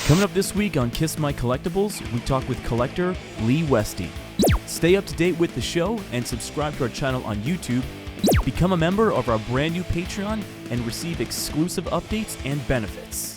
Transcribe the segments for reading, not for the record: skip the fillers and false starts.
Coming up this week on Kiss My Collectibles, we talk with collector Leigh Westee. Stay up to date with the show and subscribe to our channel on YouTube. Become a member of our brand new Patreon and receive exclusive updates and benefits.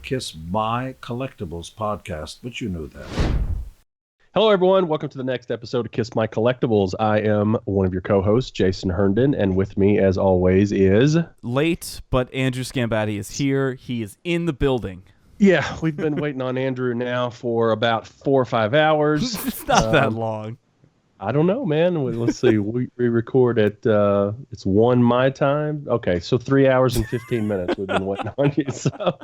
Kiss My Collectibles podcast, but you knew that. Hello, everyone. Welcome to the next episode of Kiss My Collectibles. I am one of your co-hosts, Jason Herndon, and with me, as always, is... Late, but Andrew Scambatti is here. He is in the building. Yeah, we've been waiting on Andrew now for about 4 or 5 hours. It's not that long. I don't know, man. Let's see. We record at, it's 1 my time. Okay, so 3 hours and 15 minutes we've been waiting on you. So.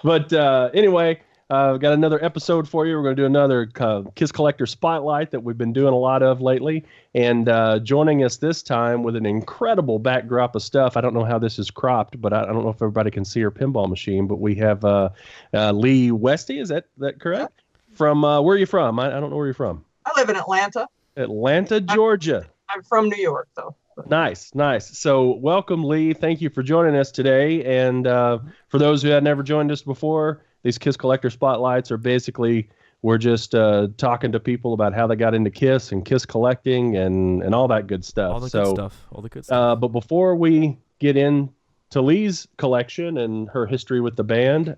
But anyway, we've got another episode for you. We're going to do another Kiss Collector Spotlight that we've been doing a lot of lately. And joining us this time with an incredible backdrop of stuff. I don't know how this is cropped, but I don't know if everybody can see her pinball machine. But we have Leigh Westee. Is that correct? Yeah. From, where are you from? I don't know where you're from. I live in Atlanta. Atlanta, Georgia. I'm from New York, though. Nice. So welcome, Leigh. Thank you for joining us today. And for those who had never joined us before, these Kiss Collector Spotlights are basically, we're just talking to people about how they got into Kiss and Kiss collecting and all that good stuff. All the good stuff. But before we get into Leigh's collection and her history with the band,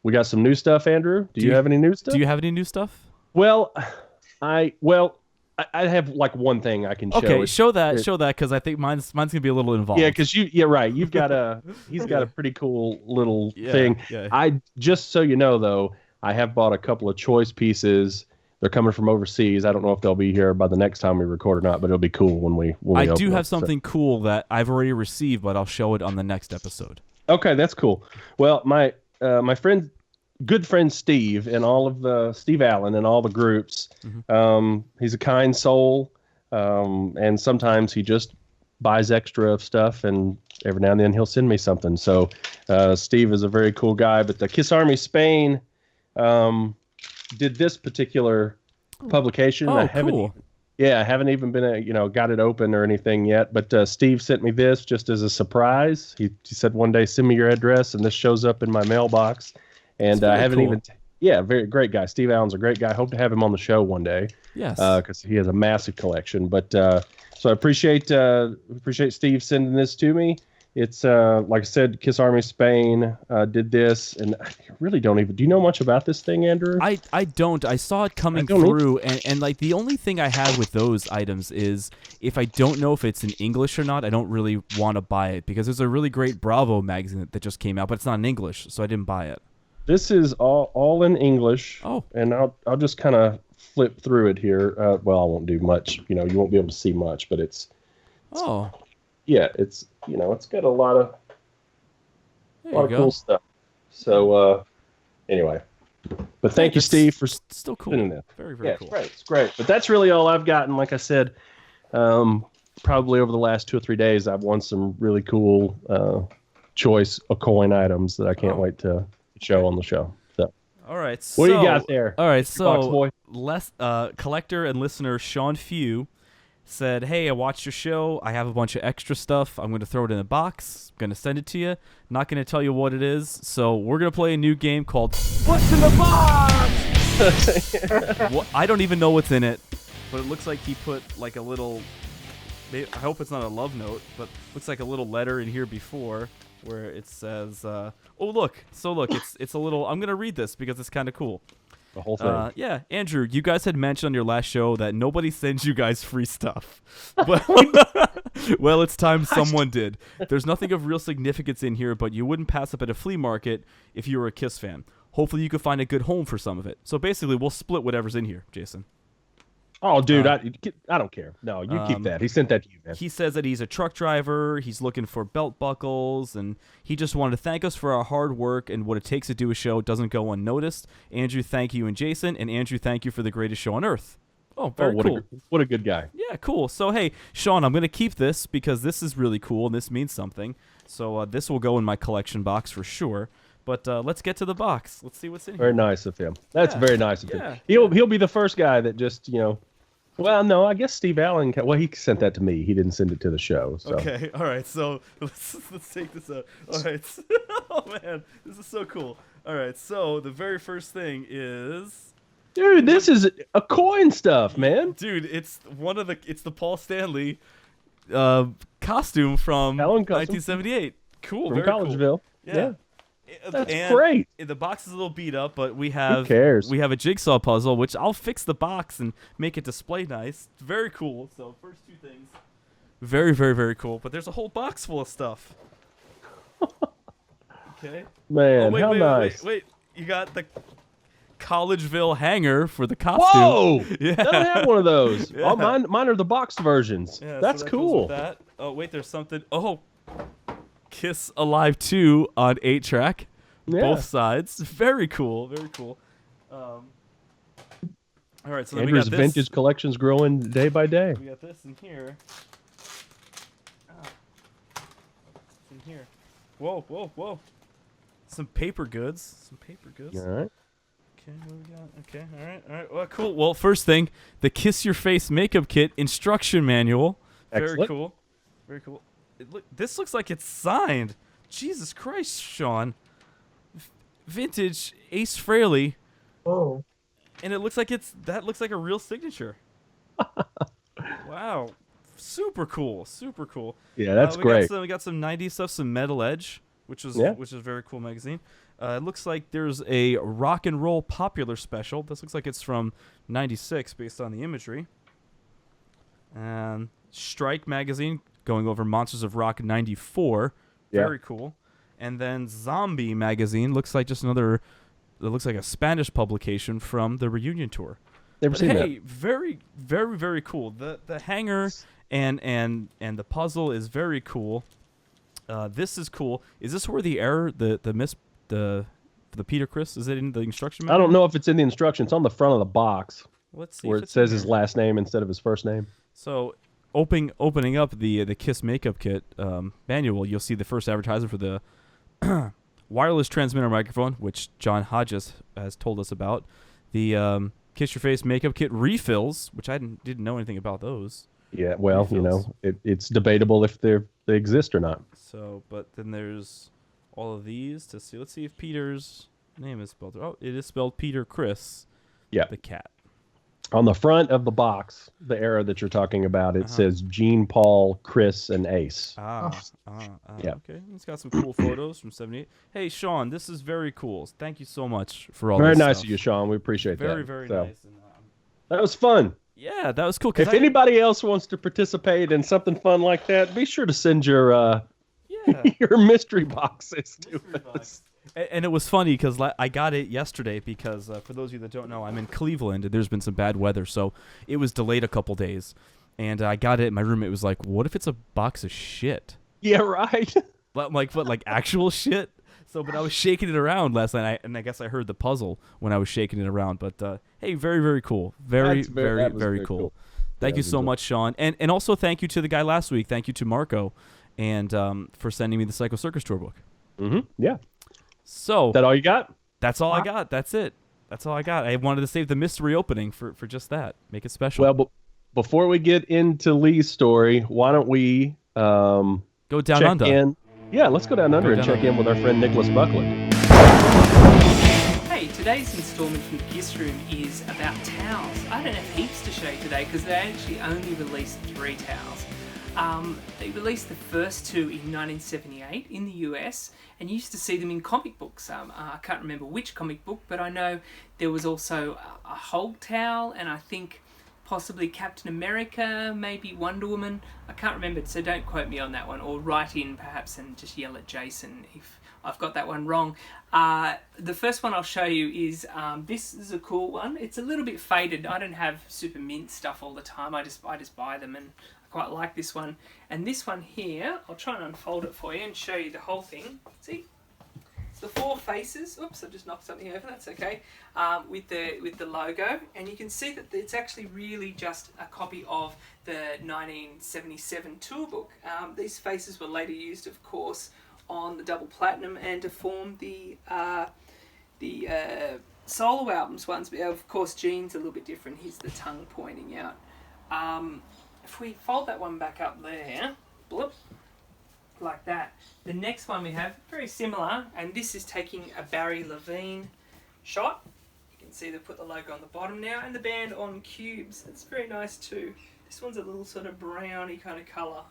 we got some new stuff, Andrew. Do you have any new stuff? Do you have any new stuff? Well... I have like one thing I can show. Okay, show that, because I think mine's gonna be a little involved. Yeah, because you're right. He's got a pretty cool little thing. Yeah. I just so you know though, I have bought a couple of choice pieces. They're coming from overseas. I don't know if they'll be here by the next time we record or not, but it'll be cool when we I do have something cool that I've already received, but I'll show it on the next episode. Okay, that's cool. Well, my friend. Good friend Steve and all of the Steve Allen and all the groups. Mm-hmm. He's a kind soul, and sometimes he just buys extra of stuff, and every now and then he'll send me something. So Steve is a very cool guy. But the Kiss Army Spain did this particular publication. Oh, cool. I haven't even been got it open or anything yet. But Steve sent me this just as a surprise. He said one day, send me your address, and this shows up in my mailbox. And I haven't cool. Very great guy. Steve Allen's a great guy. Hope to have him on the show one day. Yes. Because he has a massive collection. But so I appreciate Steve sending this to me. It's like I said, Kiss Army Spain did this, and I really don't even. Do you know much about this thing, Andrew? I don't. I saw it coming through, and like the only thing I have with those items is if I don't know if it's in English or not, I don't really want to buy it because there's a really great Bravo magazine that just came out, but it's not in English, so I didn't buy it. This is all in English. Oh. And I'll just kind of flip through it here. Well, I won't do much. You won't be able to see much, but it's it's got a lot of cool stuff. So anyway, but thank you, Steve, for still cool. Doing that. Very, very cool. It's great. But that's really all I've gotten. Like I said, probably over the last 2 or 3 days, I've won some really cool choice coin items that I can't wait to show on the show. So, all right. What do you got there? All right. So, collector and listener Sean Few said, "Hey, I watched your show. I have a bunch of extra stuff. I'm going to throw it in a box. I'm going to send it to you. Not going to tell you what it is. So we're going to play a new game called What's in the Box? Well, I don't even know what's in it, but it looks like he put like a little. I hope it's not a love note, but looks like a little letter in here before." Where it says, look, it's a little, I'm going to read this because it's kind of cool. The whole thing. Yeah, Andrew, you guys had mentioned on your last show that nobody sends you guys free stuff. Well, it's time someone did. There's nothing of real significance in here, but you wouldn't pass up at a flea market if you were a Kiss fan. Hopefully you could find a good home for some of it. So basically, we'll split whatever's in here, Jason. Oh, dude, I don't care. No, you keep that. He sent that to you, man. He says that he's a truck driver. He's looking for belt buckles, and he just wanted to thank us for our hard work and what it takes to do a show. It doesn't go unnoticed. Andrew, thank you, and Jason. And Andrew, thank you for the greatest show on earth. Oh, very cool. What a good guy. Yeah, cool. So, hey, Sean, I'm going to keep this because this is really cool and this means something. So this will go in my collection box for sure. But let's get to the box. Let's see what's in here. Very nice of him. That's very nice of him. Yeah. He'll be the first guy that just, well, no, I guess Steve Allen, he sent that to me. He didn't send it to the show. So. Okay, all right. So let's take this out. All right. Oh, man, this is so cool. All right, so the very first thing is... Dude, this is a coin stuff, man. Dude, it's the Paul Stanley costume from 1978. Cool, from very Collegeville. Cool. Yeah. That's great. The box is a little beat up, but we have Who cares? We have a jigsaw puzzle, which I'll fix the box and make it display nice. Very cool. So first two things, very, very, very cool. But there's a whole box full of stuff. Okay. Man, how nice. Wait. You got the Collegeville hanger for the costume. Whoa! Yeah. I don't have one of those. Yeah. Oh, mine are the boxed versions. Yeah, That's so that cool. goes with that. Oh, wait, there's something. Oh, Kiss Alive 2 on 8-track. Yeah. Both sides. Very cool. Very cool. All right, so then we Andrew's got this. vintage collection's growing day by day. We got this in here. It's in here. Whoa. Some paper goods. All right. Okay, what do we got? Okay, all right. Well, cool. Well, first thing, the Kiss Your Face makeup kit instruction manual. Excellent. Very cool. This looks like it's signed. Jesus Christ, Sean. Vintage Ace Frehley. Whoa. And it looks like that looks like a real signature. Wow. Super cool. Yeah, that's great. We got some 90s stuff, some Metal Edge, which is a very cool magazine. It looks like there's a rock and roll popular special. This looks like it's from 96 based on the imagery. And Strike magazine going over Monsters of Rock 94. Very cool. And then Zombie magazine looks like just another. It looks like a Spanish publication from the reunion tour. Never seen that. Very, very, very cool. The hanger and the puzzle is very cool. This is cool. Is this where the error the Peter Criss, is it in the instruction manual? I don't know if it's in the instructions. It's on the front of the box. Let's see where it says his last name instead of his first name. So opening up the Kiss makeup kit manual, you'll see the first advertisement for the wireless transmitter microphone, which John Hodges has told us about. The Kiss Your Face makeup kit refills, which I didn't know anything about those. Yeah, well, Refills. It's debatable if they exist or not. So, but then there's all of these to see. Let's see if Peter's name is spelled. Oh, it is spelled Peter Criss. Yeah. The cat. On the front of the box, the era that you're talking about, it says Gene, Paul, Chris, and Ace. Yeah. Okay. It's got some cool photos from 78. Hey, Sean, this is very cool. Thank you so much for all Very this nice stuff. of you, Sean. We appreciate that. Very, very nice. And, that was fun. yeah, that was cool. If anybody else wants to participate in something fun like that, be sure to send your your mystery boxes to us. And it was funny because I got it yesterday because, for those of you that don't know, I'm in Cleveland and there's been some bad weather, so it was delayed a couple days. And I got it, and my roommate was like, what if it's a box of shit? Yeah, right. Like actual shit? So, but I was shaking it around last night, and I guess I heard the puzzle when I was shaking it around. But, hey, very, very cool. Very, very cool. Thank you so much, Sean. And also thank you to the guy last week. Thank you to Marco and for sending me the Psycho Circus tour book. Mm-hmm. Yeah. So Is that all you got? That's all I got. That's it. That's all I got. I wanted to save the mystery opening for just that. Make it special. Well, but before we get into Leigh's story, why don't we go down check under. in? Yeah, let's go down under and check in with our friend Nicholas Buckland. Hey, today's installment from the Kiss Room is about towels. I don't have heaps to show you today because they actually only released 3 towels. They released the first 2 in 1978 in the US, and you used to see them in comic books. I can't remember which comic book, but I know there was also a Hulk towel, and I think possibly Captain America, maybe Wonder Woman. I can't remember, so don't quote me on that one, or write in perhaps and just yell at Jason if I've got that one wrong. The first one I'll show you is, this is a cool one. It's a little bit faded. I don't have super mint stuff all the time. I just buy them, and I quite like this one. And this one here, I'll try and unfold it for you and show you the whole thing. See? It's the 4 faces. Oops, I just knocked something over. That's okay. With the logo, and you can see that it's actually really just a copy of the 1977 tourbook. These faces were later used, of course, on the double platinum and to form the solo albums ones. But of course, Gene's a little bit different. He's the tongue pointing out. If we fold that one back up there, bloop, like that. The next one we have, very similar, and this is taking a Barry Levine shot. You can see they put the logo on the bottom now, and the band on cubes. It's very nice too. This one's a little sort of browny kind of colour.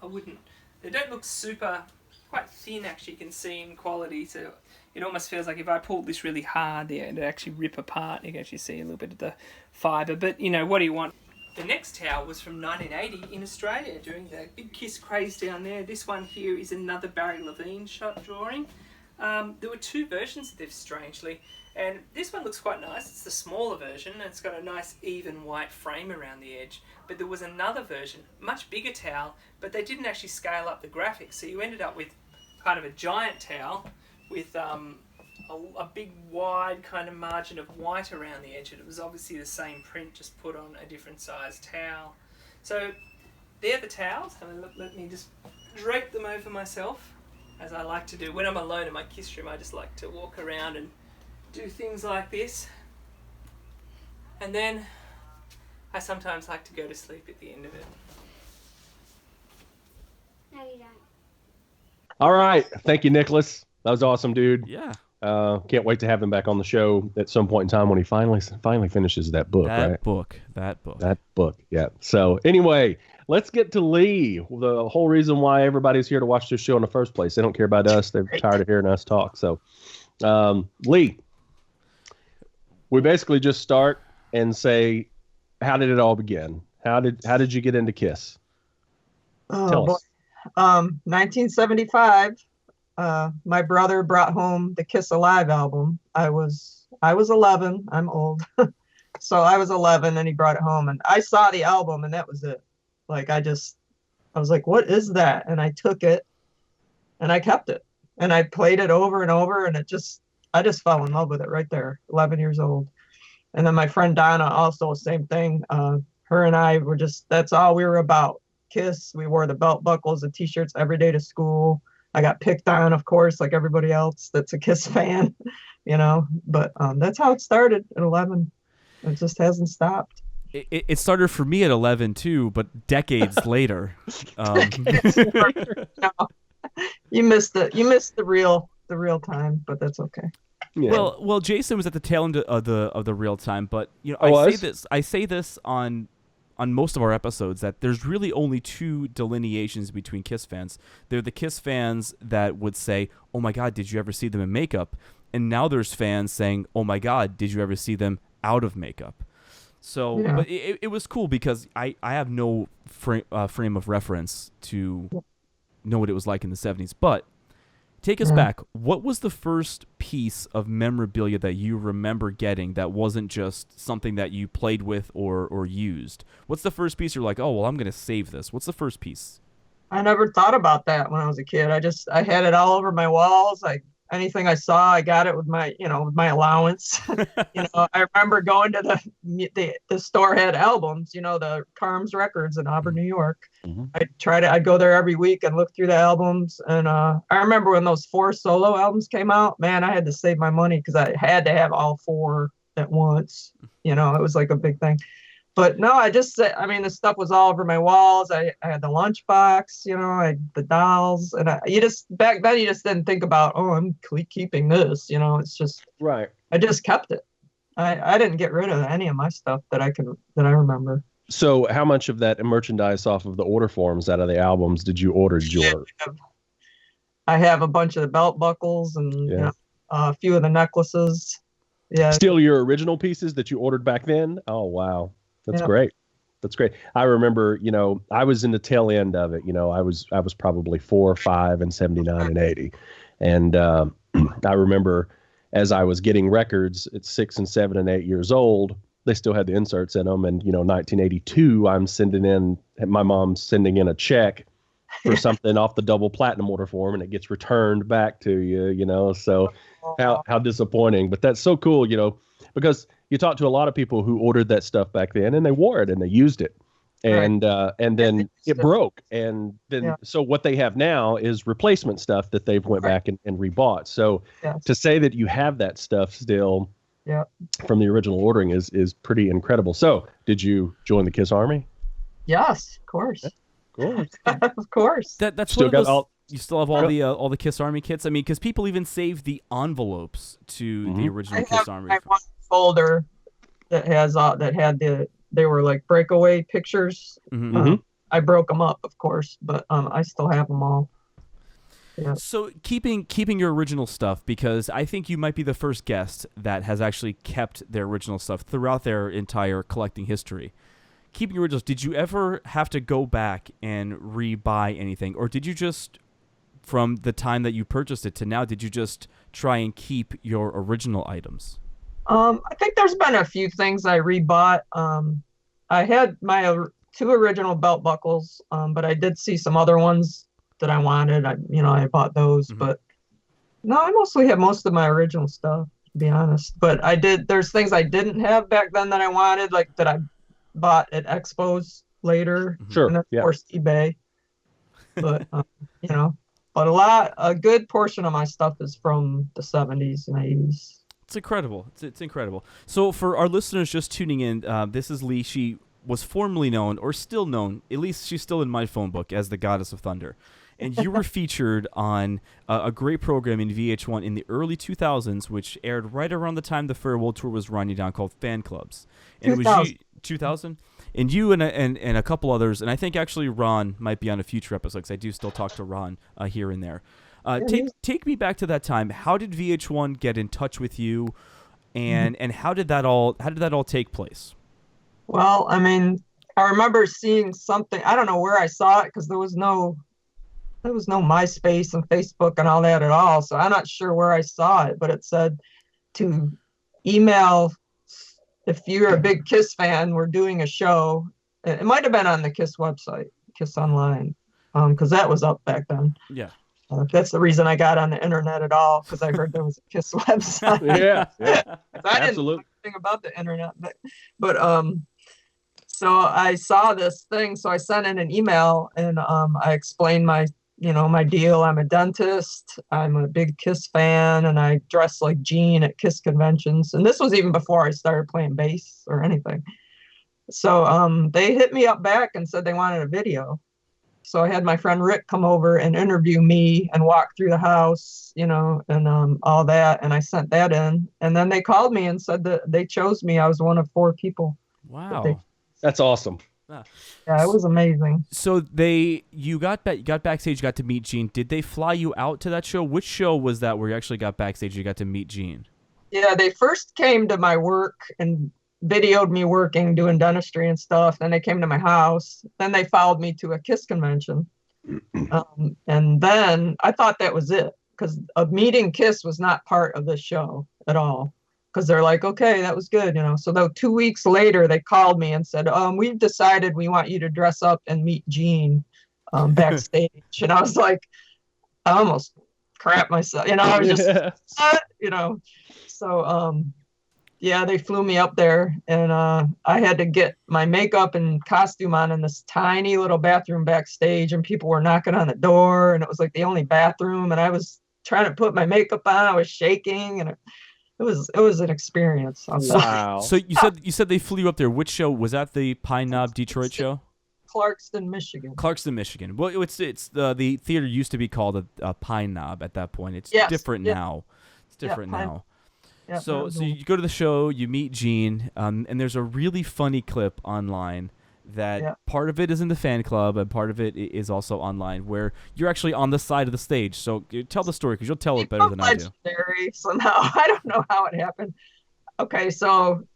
They don't look super, quite thin actually, you can see in quality, so it almost feels like if I pulled this really hard there, it'd actually rip apart. You can actually see a little bit of the fibre, but you know, what do you want? The next towel was from 1980 in Australia during the big Kiss craze down there. This one here is another Barry Levine shot drawing. There were 2 versions of this, strangely, and this one looks quite nice. It's the smaller version, and it's got a nice even white frame around the edge. But there was another version, much bigger towel, but they didn't actually scale up the graphics, so you ended up with kind of a giant towel with a big wide kind of margin of white around the edge. It was obviously the same print, just put on a different size towel. So they're the towels, and let me just drape them over myself, as I like to do. When I'm alone in my Kiss room, I just like to walk around and do things like this. And then I sometimes like to go to sleep at the end of it. No, you don't. All right. Thank you, Nicholas. That was awesome, dude. Yeah. Can't wait to have him back on the show at some point in time when he finally finishes that book, That right? book. That book, yeah. So anyway, let's get to Leigh. The whole reason why everybody's here to watch this show in the first place. They don't care about us. They're tired of hearing us talk. So, Leigh, we basically just start and say, how did it all begin? How did you get into Kiss? Tell us. 1975. My brother brought home the Kiss Alive album. I was 11. I'm old. So I was 11 and he brought it home, and I saw the album and that was it. Like I was like, what is that? And I took it and I kept it and I played it over and over, and I just fell in love with it right there, 11 years old. And then my friend Donna, also same thing. Her and I were that's all we were about. Kiss. We wore the belt buckles and t-shirts every day to school. I got picked on, of course, like everybody else that's a Kiss fan, but that's how it started at 11. It just hasn't stopped. It started for me at 11 too, but decades later. No, you missed it. You missed the real time, but that's okay. Yeah. Well, Jason was at the tail end of the real time, but I say this on most of our episodes, that there's really only 2 delineations between Kiss fans. They're the Kiss fans that would say, "Oh my God, did you ever see them in makeup?" And now there's fans saying, "Oh my God, did you ever see them out of makeup?" So, yeah. But it was cool because I have no frame of reference to know what it was like in the 70s. But take us back. What was the first piece of memorabilia that you remember getting that wasn't just something that you played with or used? What's the first piece you're like, oh, well, I'm going to save this? What's the first piece? I never thought about that when I was a kid. I had it all over my walls. Anything I saw, I got it with my allowance. I remember going to the store had albums, the Carms Records in Auburn, New York. Mm-hmm. I'd go there every week and look through the albums. And I remember when those 4 solo albums came out, man, I had to save my money because I had to have all 4 at once. It was like a big thing. But no, the stuff was all over my walls. I had the lunchbox, I had the dolls, and back then you just didn't think about, oh, I'm keeping this, it's just right. I just kept it. I didn't get rid of any of my stuff that I remember. So how much of that merchandise off of the order forms out of the albums did you order, George? I have a bunch of the belt buckles and a few of the necklaces. Yeah. Still your original pieces that you ordered back then? Oh, wow. That's great. That's great. I remember, I was in the tail end of it. I was probably 4 or 5 and 79 and 80. And I remember as I was getting records at 6 and 7 and 8 years old, they still had the inserts in them. And, 1982, my mom's sending in a check for something off the double platinum order form, and it gets returned back to you, you know. So how disappointing. But that's so cool, you know, because you talk to a lot of people who ordered that stuff back then, and they wore it and they used it. And then it broke. And then so what they have now is replacement stuff that they've went back and rebought. So to say that you have that stuff still from the original ordering is pretty incredible. So did you join the KISS Army? Yes, of course. Of course. That's still one of got those, you still have all the KISS Army kits. I mean, because people even save the envelopes to the original KISS Army. I have one folder that has they were like breakaway pictures. I broke them up, of course, but I still have them all. Yeah. So keeping your original stuff, because I think you might be the first guest that has actually kept their original stuff throughout their entire collecting history. Keeping your originals, did you ever have to go back and re-buy anything, or did you just, from the time that you purchased it to now, did you just try and keep your original items? I think there's been a few things I rebought. I had my 2 original belt buckles, but I did see some other ones that I wanted. I bought those, but no, I mostly have most of my original stuff, to be honest. But there's things I didn't have back then that I wanted, like that I bought at expos later. Sure. And then, of course, eBay. But, but a good portion of my stuff is from the 70s and 80s. It's incredible. It's incredible. So for our listeners just tuning in, this is Leigh. She was formerly known, or still known, at least she's still in my phone book, as the Goddess of Thunder. And you were featured on a great program in VH1 in the early 2000s, which aired right around the time the Farewell Tour was running down, called Fan Clubs. And 2000. it was you, 2000? And you and a couple others, and I think actually Ron might be on a future episode, because I do still talk to Ron here and there. Take me back to that time. How did VH1 get in touch with you, and how did that all take place? Well, I mean, I remember seeing something. I don't know where I saw it, because there was no MySpace and Facebook and all that at all. So I'm not sure where I saw it, but it said to email if you're a big KISS fan. We're doing a show. It might have been on the KISS website, KISS Online, because that was up back then. Yeah. That's the reason I got on the internet at all, because I heard there was a KISS website. Yeah. I didn't know anything about the internet, but so I saw this thing, so I sent in an email, and I explained my deal. I'm a dentist. I'm a big KISS fan, and I dress like Gene at KISS conventions. And this was even before I started playing bass or anything. So they hit me up back and said they wanted a video. So I had my friend Rick come over and interview me and walk through the house, and all that. And I sent that in. And then they called me and said that they chose me. I was one of 4 people. Wow. That's awesome. Yeah, it was amazing. So you got backstage, you got to meet Gene. Did they fly you out to that show? Which show was that where you actually got backstage, you got to meet Gene? Yeah, they first came to my work and videoed me working, doing dentistry and stuff. Then they came to my house. Then they followed me to a KISS convention. And then I thought that was it, because meeting KISS was not part of the show at all. Because they're like, okay, that was good, So though 2 weeks later, they called me and said, we've decided we want you to dress up and meet Gene backstage. And I was like, I almost crap myself. I was just, what? So, yeah, they flew me up there, and I had to get my makeup and costume on in this tiny little bathroom backstage, and people were knocking on the door, and it was like the only bathroom, and I was trying to put my makeup on. I was shaking, and it was an experience. Wow. So you said they flew you up there. Which show was that? The Pine Knob Detroit show? Clarkston, Michigan. Well, it's the theater used to be called a Pine Knob at that point. It's different now. It's different now. Yeah, so you go to the show, you meet Gene, and there's a really funny clip online that part of it is in the fan club and part of it is also online, where you're actually on the side of the stage. So tell the story, because you'll tell it better than I do. Legendary somehow. I don't know how it happened. Okay, so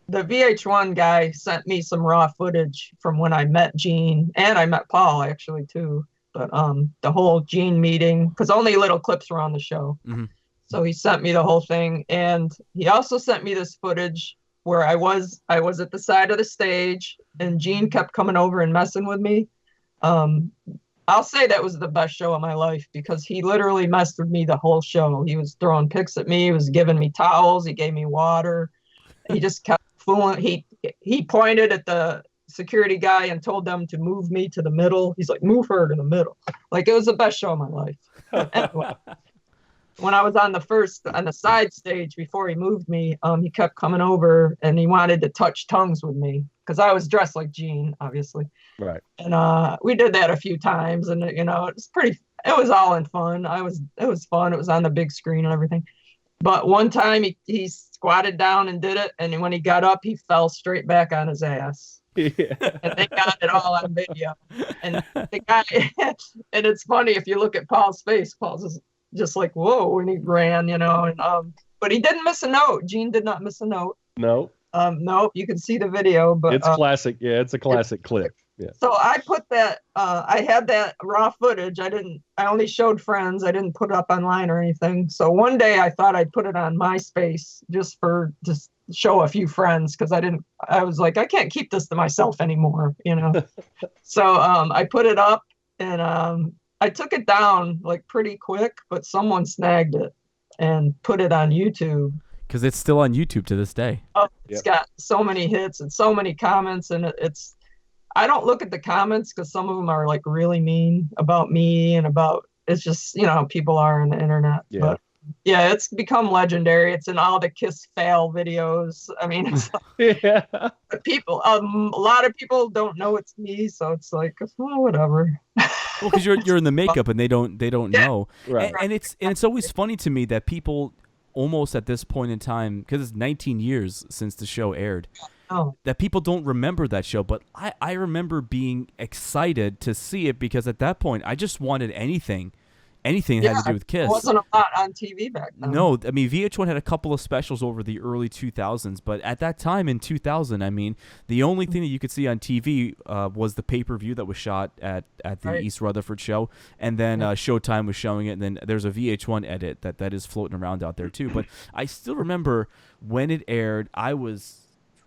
the VH1 guy sent me some raw footage from when I met Gene, and I met Paul actually too. But the whole Gene meeting, because only little clips were on the show. Mm-hmm. So he sent me the whole thing, and he also sent me this footage where I was at the side of the stage, and Gene kept coming over and messing with me. I'll say that was the best show of my life because he literally messed with me the whole show. He was throwing pics at me. He was giving me towels. He gave me water. He just kept fooling. He pointed at the security guy and told them to move me to the middle. He's like, move her to the middle. Like, it was the best show of my life. Anyway, when I was on the side stage before he moved me, he kept coming over and he wanted to touch tongues with me because I was dressed like Gene, obviously. Right. And we did that a few times, and it was all in fun. It was fun. It was on the big screen and everything. But one time he squatted down and did it, and when he got up, he fell straight back on his ass. Yeah. And they got it all on video. And the guy, and it's funny if you look at Paul's face. Paul's just like, whoa, and he ran, but he didn't miss a note. Gene did not miss a note. No. No, you can see the video, but It's classic. Yeah, it's a classic clip. Yeah. So I put that. I had that raw footage. I only showed friends. I didn't put it up online or anything. So one day I thought I'd put it on MySpace just show a few friends because I was like, I can't keep this to myself anymore, So I put it up and I took it down like pretty quick, but someone snagged it and put it on YouTube. Because it's still on YouTube to this day. Oh, it's got so many hits and so many comments, and I don't look at the comments because some of them are like really mean about me and about, it's just, how people are on the internet. Yeah. But yeah, it's become legendary. It's in all the Kiss fail videos. I mean, it's Yeah. people, a lot of people don't know it's me. So it's like, oh, whatever. Well, because you're in the makeup and they don't know. Right. And it's always funny to me that people almost at this point in time, because it's 19 years since the show aired, that people don't remember that show. But I remember being excited to see it because at that point I just wanted anything that had to do with Kiss. It wasn't a lot on TV back then. No, I mean, VH1 had a couple of specials over the early 2000s, but at that time in 2000, I mean, the only thing that you could see on TV was the pay-per-view that was shot at the East Rutherford show, and then Showtime was showing it, and then there's a VH1 edit that is floating around out there too. But I still remember when it aired, I was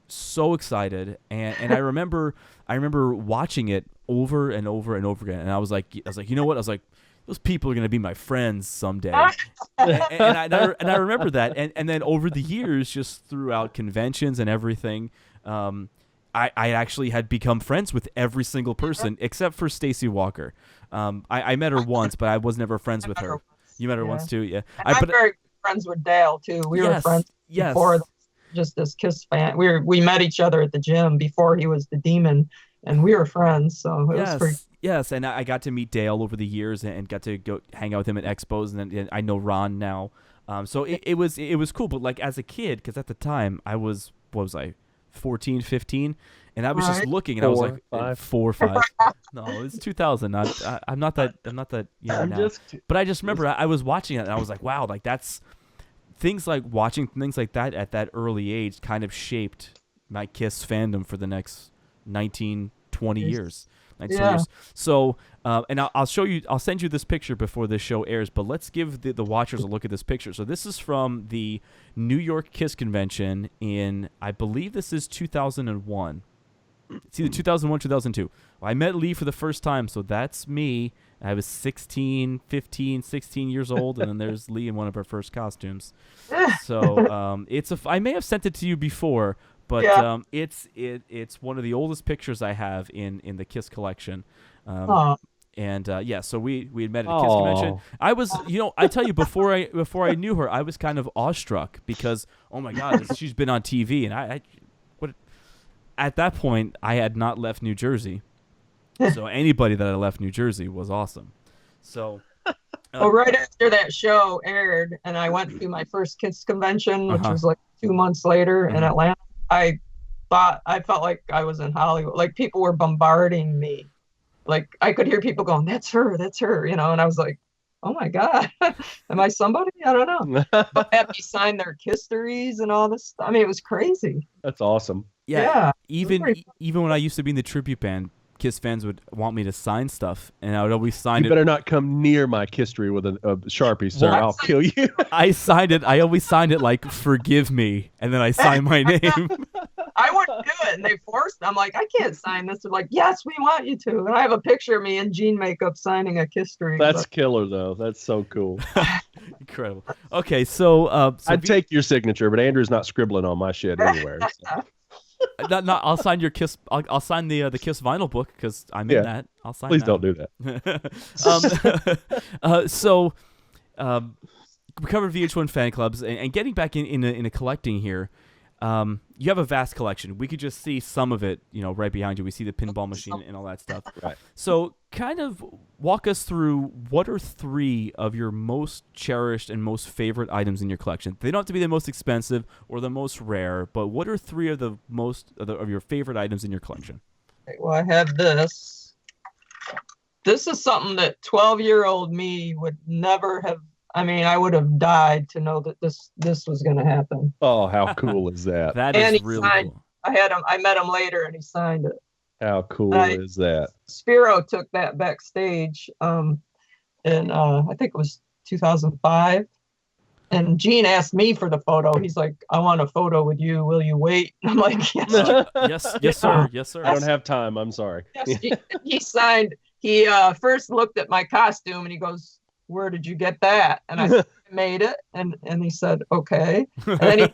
so excited, and I remember watching it over and over and over again, and I was like, you know what? I was like, those people are going to be my friends someday. and I remember that. And then over the years, just throughout conventions and everything, I actually had become friends with every single person except for Stacey Walker. I met her once, but I was never friends with her. You met her once too? Yeah. And I'm very good friends with Dale too. We were friends before, just as Kiss fan. We met each other at the gym before he was the Demon, and we were friends. So it was pretty. Yes, and I got to meet Dale over the years and got to go hang out with him at expos, and then I know Ron now. So it was cool, but like as a kid, because at the time I was, 14, 15, and I was just looking, and I was like 4 or 5. No, it's 2000. I'm not that young now. But I just remember I was watching it, and I was like, wow, like that's things like watching things like that at that early age kind of shaped my Kiss fandom for the next 19, 20 years. So, and I'll show you. I'll send you this picture before this show airs. But let's give the watchers a look at this picture. So this is from the New York Kiss convention in, I believe this is 2001. It's either 2001, 2002. Well, I met Leigh for the first time, so that's me. I was 16 years old, and then there's Leigh in one of her first costumes. So I may have sent it to you before. But it's one of the oldest pictures I have in the Kiss collection. So we had met at a Kiss convention. I was, I tell you, before I knew her, I was kind of awestruck because, oh my God, she's been on TV, and at that point I had not left New Jersey, so anybody that I left New Jersey was awesome. So. Well, right after that show aired, and I went to my first Kiss convention, which was like 2 months later in Atlanta. I felt like I was in Hollywood. Like people were bombarding me. Like I could hear people going, that's her, and I was like, oh my God, am I somebody? I don't know. But had me sign their histories and all this stuff. I mean, it was crazy. That's awesome. Yeah. Even when I used to be in the tribute band, Kiss fans would want me to sign stuff, and I would always sign it. You better not come near my history with a Sharpie, sir. I'll kill you. I signed it. I always signed it like "Forgive me," and then I signed my name. I wouldn't do it, and they forced. I'm like, I can't sign this. They're like, yes, we want you to. And I have a picture of me in jean makeup signing a kiss string. That's killer, though. That's so cool. Incredible. Okay, so, I'd take your signature, but Andrew's not scribbling on my shit anywhere. So. I'll sign your Kiss. I'll sign the Kiss vinyl book because I'm in that. I'll sign. Please that. don't do that. We covered VH1 fan clubs and getting back in a collecting here. You have a vast collection. We could just see some of it, right behind you. We see the pinball machine and all that stuff. Right. So, kind of walk us through what are 3 of your most cherished and most favorite items in your collection. They don't have to be the most expensive or the most rare, but what are 3 of the most of your favorite items in your collection? Okay, well, I have this. This is something that 12-year-old me would never have. I mean, I would have died to know that this was going to happen. Oh, how cool is that? That And is he really signed- cool. I met him later, and he signed it. How cool Right. is that? Spiro took that backstage, in I think it was 2005. And Gene asked me for the photo. He's like, "I want a photo with you. Will you wait?" I'm like, "Yes." Yes, sir. Yes, sir. I don't have time. I'm sorry. Yes. He signed. He first looked at my costume and he goes, "Where did you get that?" And I said, "I made it." And he said, "Okay." And then he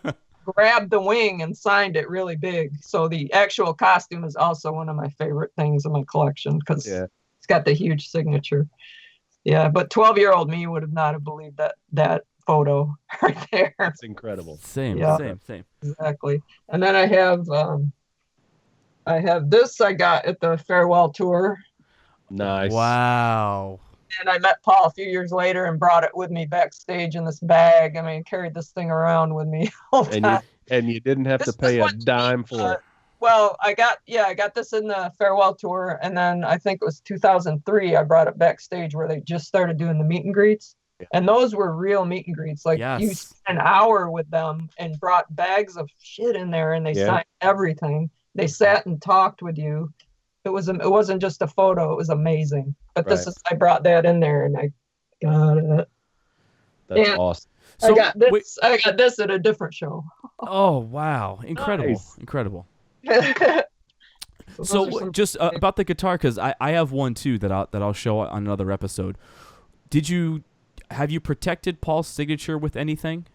grabbed the wing and signed it really big. So the actual costume is also one of my favorite things in my collection because it's got the huge signature. Yeah, but 12-year-old me would have not have believed that photo right there. That's incredible. Same. Exactly. And then I have this I got at the farewell tour. Nice. Wow. And I met Paul a few years later and brought it with me backstage in this bag. I mean, carried this thing around with me all the time. And you didn't have to pay a dime for it. Well, I got this in the farewell tour, and then I think it was 2003. I brought it backstage where they just started doing the meet and greets, and those were real meet and greets. Like you spent an hour with them and brought bags of shit in there, and they signed everything. They sat and talked with you. It wasn't just a photo. It was amazing. But I brought that in there, and I got it. That's awesome. So, I got this at a different show. Oh wow! Incredible! Nice. Incredible. So So just about the guitar, because I have one too that I'll show on another episode. Have you protected Paul's signature with anything?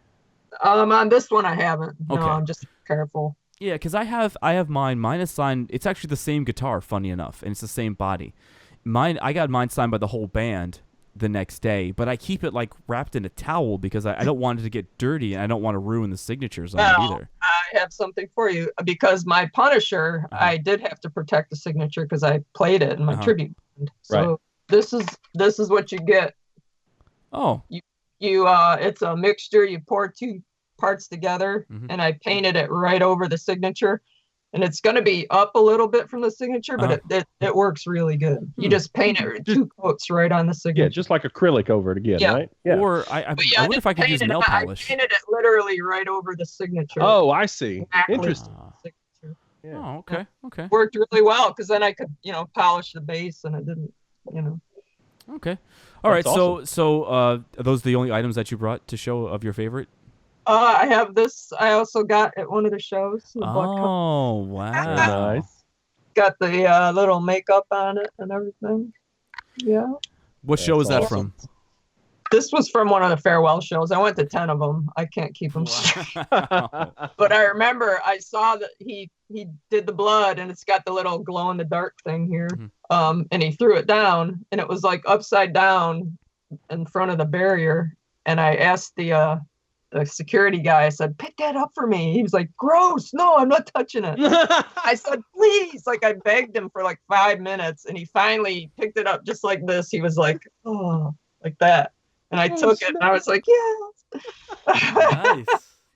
On this one I haven't. Okay. No, I'm just careful. Yeah, because I have mine. Mine is signed. It's actually the same guitar, funny enough, and it's the same body. I got mine signed by the whole band the next day, but I keep it like wrapped in a towel because I don't want it to get dirty and I don't want to ruin the signatures on it either. I have something for you because my Punisher, I did have to protect the signature because I played it in my tribute band. So this is what you get. Oh. You it's a mixture. You pour 2 parts together, and I painted it right over the signature. And it's going to be up a little bit from the signature, but it works really good. You just paint it 2 coats right on the signature. Yeah, just like acrylic over it again, right? Yeah. Or I wonder if I could use nail polish. I painted it literally right over the signature. Oh, I see. Exactly. Interesting. Yeah. Oh, okay. Worked really well because then I could, polish the base and it didn't, Okay. All right. That's awesome. So are those the only items that you brought to show of your favorite? I have this. I also got at one of the shows. Oh, wow. Nice. Got the little makeup on it and everything. Yeah. What show is that from? This was from one of the farewell shows. I went to 10 of them. I can't keep them straight. But I remember I saw that he did the blood and it's got the little glow in the dark thing here. And he threw it down and it was like upside down in front of the barrier. And I asked the security guy, I said, "Pick that up for me." He was like, "Gross. No, I'm not touching it." I said, "Please." Like I begged him for like 5 minutes and he finally picked it up just like this. He was like, "Oh," like that. And I took it and I was like, "Yes." Nice.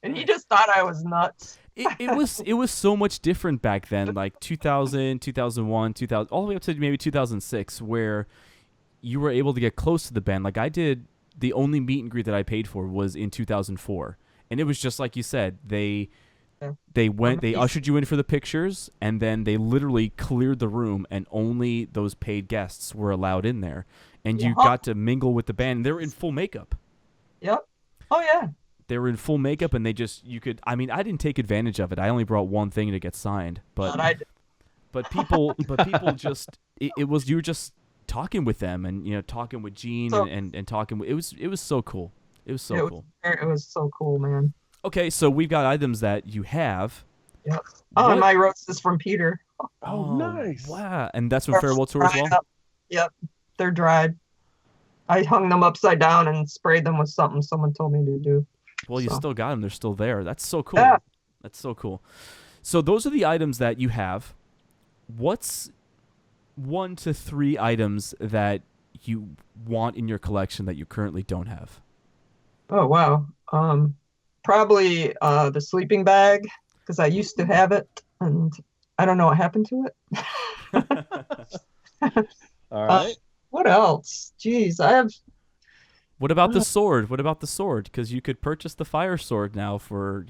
And he just thought I was nuts. It was so much different back then, like 2000, 2001, 2000, all the way up to maybe 2006, where you were able to get close to the band. Like I did, the only meet and greet that I paid for was in 2004, and it was just like you said. They ushered you in for the pictures, and then they literally cleared the room, and only those paid guests were allowed in there, and you got to mingle with the band. They were in full makeup. Yep. Oh yeah. they were in full makeup, and you could. I mean, I didn't take advantage of it. I only brought one thing to get signed, but people just it was you were just talking with them, and talking with Gene and talking. It was so cool. It was so cool. It was so cool, man. Okay, so we've got items that you have. Yep. Oh, and my roses from Peter. Oh, nice. Wow, and that's from Farewell Tour as well. Yep, they're dried. I hung them upside down and sprayed them with something someone told me to do. Well, you still got them. They're still there. That's so cool. Yeah. That's so cool. So those are the items that you have. What's 1 to 3 items that you want in your collection that you currently don't have? Oh, wow. Probably the sleeping bag, because I used to have it, and I don't know what happened to it. All right. What else? Jeez, I have... What about the sword? What about the sword? Because you could purchase the fire sword now for,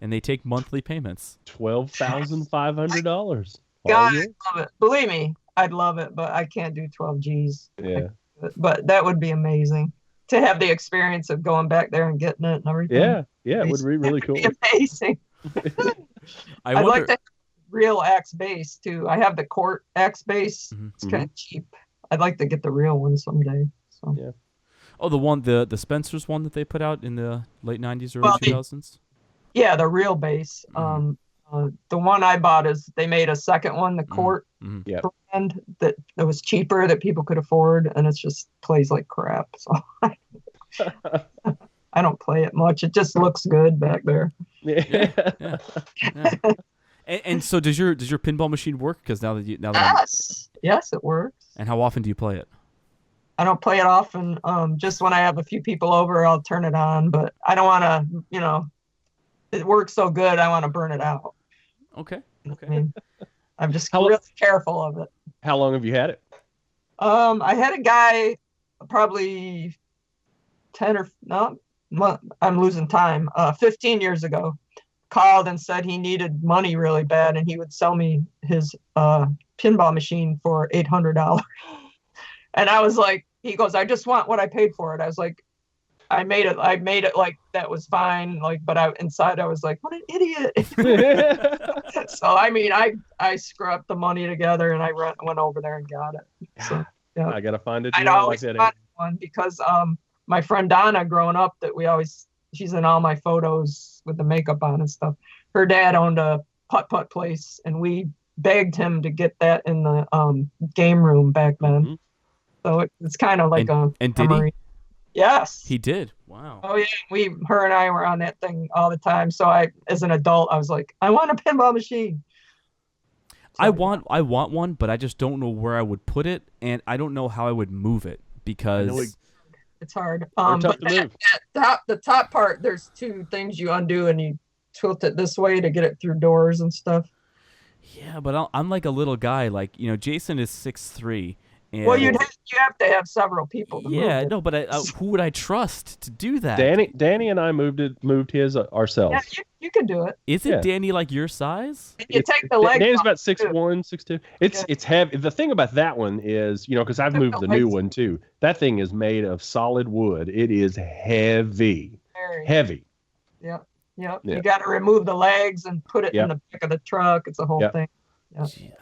and they take monthly payments. $12,500. God, I love it. Believe me, I'd love it, but I can't do 12 Gs. Yeah. But that would be amazing to have the experience of going back there and getting it and everything. Yeah, it would be really cool. It'd be amazing. I'd like to have real axe base too. I have the Court axe base. Mm-hmm. It's kind of cheap. I'd like to get the real one someday. So. Yeah. Oh, the Spencer's one that they put out in the late 90s, early 2000s? Yeah, the real base. Mm-hmm. The one I bought is they made a second one, the Court brand that was cheaper that people could afford, and it just plays like crap. So I don't play it much. It just looks good back there. Yeah. And so does your pinball machine work? Because yes, it works. And how often do you play it? I don't play it often. Just when I have a few people over, I'll turn it on. But I don't want to, it works so good, I want to burn it out. Okay. I mean, I'm just really careful of it. How long have you had it? I had a guy probably 15 years ago, called and said he needed money really bad, and he would sell me his pinball machine for $800. And I was like, he goes, I just want what I paid for it. I was like, I made it like that was fine, like, but inside I was like, what an idiot. So I mean, I scrubbed the money together and I went over there and got it. So yeah, I gotta find it. I always find one because my friend Donna, growing up, she's in all my photos with the makeup on and stuff. Her dad owned a putt-putt place, and we begged him to get that in the game room back then. Mm-hmm. So it's kind of like and did he? Yes. He did. Wow. Oh yeah, her and I were on that thing all the time. So as an adult, I was like, I want a pinball machine. So, I want one, but I just don't know where I would put it, and I don't know how I would move it because it's hard. But the top part, there's 2 things you undo, and you tilt it this way to get it through doors and stuff. Yeah, but I'm like a little guy. Like, Jason is 6'3". Well, you have to have several people to move it. No, but who would I trust to do that? Danny and I moved his ourselves. Yeah, you can do it. Isn't Danny like your size? You take the leg. Danny's about 6'1", 6'2". It's heavy. The thing about that one is, because I've moved the new one too. That thing is made of solid wood. It is heavy. Very heavy. Yep. You got to remove the legs and put it in the back of the truck. It's a whole thing. Yeah. Gee,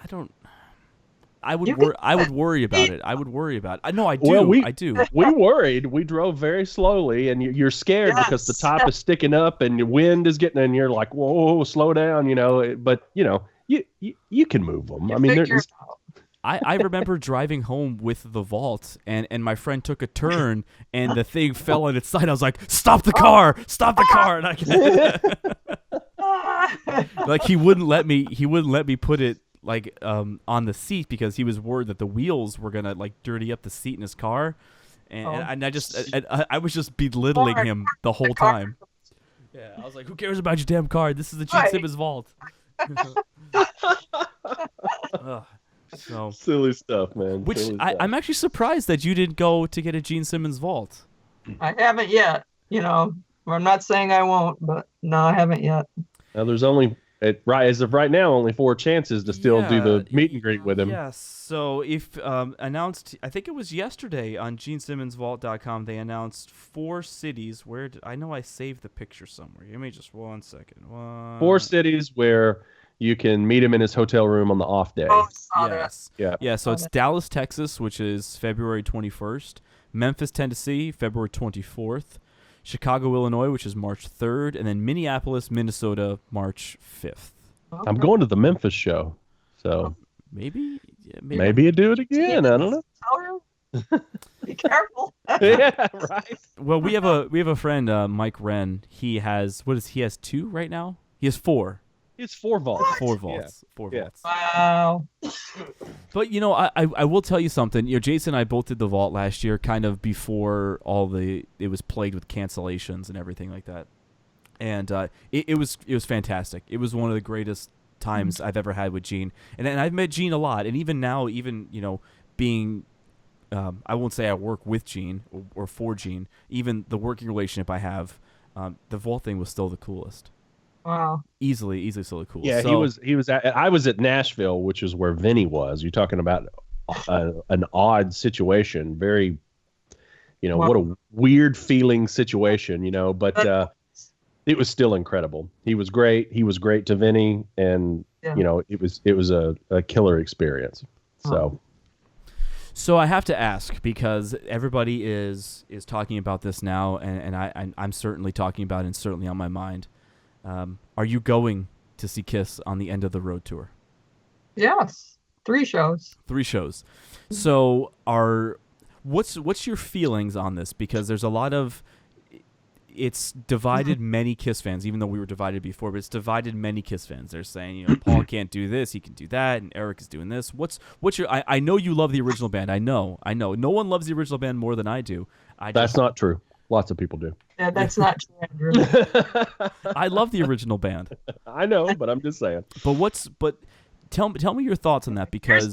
I would worry about it. I would worry about it. No, I do. Well, I do. We worried. We drove very slowly, and you're scared because the top is sticking up and the wind is getting, and you're like, whoa, slow down, But you can move them. I mean, I remember driving home with the vault, and my friend took a turn, and the thing fell on its side. I was like, "Stop the car! Stop the car!" And like he wouldn't let me put it like on the seat because he was worried that the wheels were gonna like dirty up the seat in his car, and I was just belittling him the whole time. Yeah, I was like, "Who cares about your damn car? This is the Gene Simmons vault." So silly stuff, man. I'm actually surprised that you didn't go to get a Gene Simmons vault. I haven't yet. I'm not saying I won't, but no, I haven't yet. Now there's only As of right now, only 4 chances to still do the meet and greet with him. Yes. So if announced, I think it was yesterday on GeneSimmonsVault.com, they announced 4 cities. I know I saved the picture somewhere. Give me just 1 second. 4 cities where you can meet him in his hotel room on the off day. Oh, I saw that. Yes. Yeah. Yeah. So it's Dallas, Texas, which is February 21st. Memphis, Tennessee, February 24th. Chicago, Illinois, which is March 3rd, and then Minneapolis, Minnesota, March 5th. I'm going to the Memphis show, so Maybe maybe you do it again. I don't know. Be careful. Yeah, right. Well, we have a friend, Mike Wren. He has 2 right now? He has 4. It's 4 vaults. 4 vaults. Yeah. 4 Yeah. vaults. Wow. But I will tell you something. Jason and I both did the vault last year, kind of before it was plagued with cancellations and everything like that. And it was fantastic. It was one of the greatest times I've ever had with Gene. And I've met Gene a lot. And even now, being I won't say I work with Gene or for Gene, even the working relationship I have, the vault thing was still the coolest. Wow. Easily still the coolest. Yeah, So, I was at Nashville, which is where Vinny was. You're talking about an odd situation, very, what a weird feeling situation, but it was still incredible. He was great. He was great to Vinny, and it was a killer experience. So I have to ask, because everybody is talking about this now, and I'm certainly talking about it, and certainly on my mind. Are you going to see Kiss on the End of the Road tour? Yes. 3 shows. 3 shows. So what's your feelings on this? Because there's a lot of, it's divided many Kiss fans, even though we were divided before, but it's divided many Kiss fans. They're saying, Paul can't do this, he can do that, and Eric is doing this. What's your, I know you love the original band. I know. No one loves the original band more than I do. That's not true. Lots of people do. Yeah, that's not true, Andrew. I love the original band. I know, but I'm just saying. But tell me your thoughts on that, because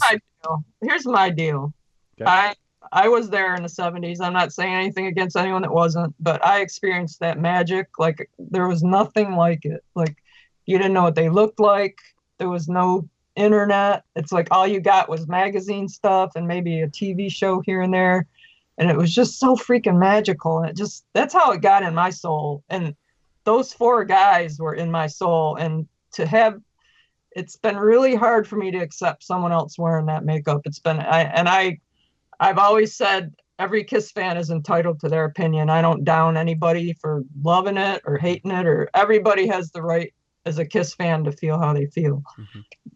Here's my deal. Okay. I was there in the 70s. I'm not saying anything against anyone that wasn't, but I experienced that magic. Like, there was nothing like it. Like, you didn't know what they looked like. There was no internet. It's like all you got was magazine stuff and maybe a TV show here and there. And it was just so freaking magical. And that's how it got in my soul. And those 4 guys were in my soul. And it's been really hard for me to accept someone else wearing that makeup. I've always said every Kiss fan is entitled to their opinion. I don't down anybody for loving it or hating it, or everybody has the right as a Kiss fan to feel how they feel.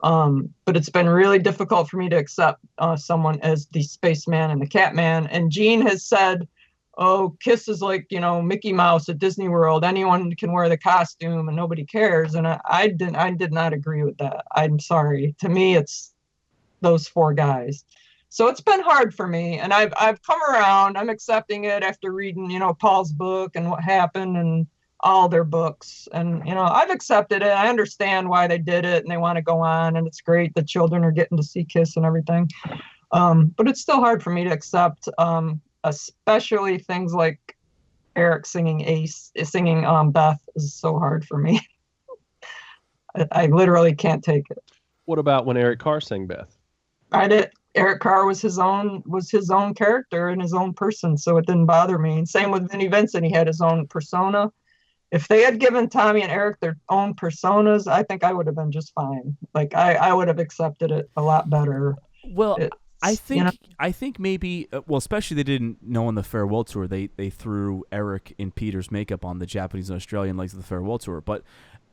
But it's been really difficult for me to accept someone as the Spaceman and the Catman. And Gene has said, oh, Kiss is like, Mickey Mouse at Disney World. Anyone can wear the costume and nobody cares. And I did not agree with that. I'm sorry. To me, it's those 4 guys. So it's been hard for me, and I've come around. I'm accepting it after reading, Paul's book and what happened and all their books. And, I've accepted it. I understand why they did it, and they want to go on, and it's great. The children are getting to see Kiss and everything. But it's still hard for me to accept, especially things like Eric singing Beth is so hard for me. I literally can't take it. What about when Eric Carr sang Beth? Eric Carr was his own character and his own person, so it didn't bother me. And same with Vinnie Vincent, he had his own persona. If they had given Tommy and Eric their own personas, I think I would have been just fine. Like I would have accepted it a lot better. Well, I think maybe especially they didn't know on the farewell tour they threw Eric in Peter's makeup on the Japanese and Australian legs of the farewell tour, but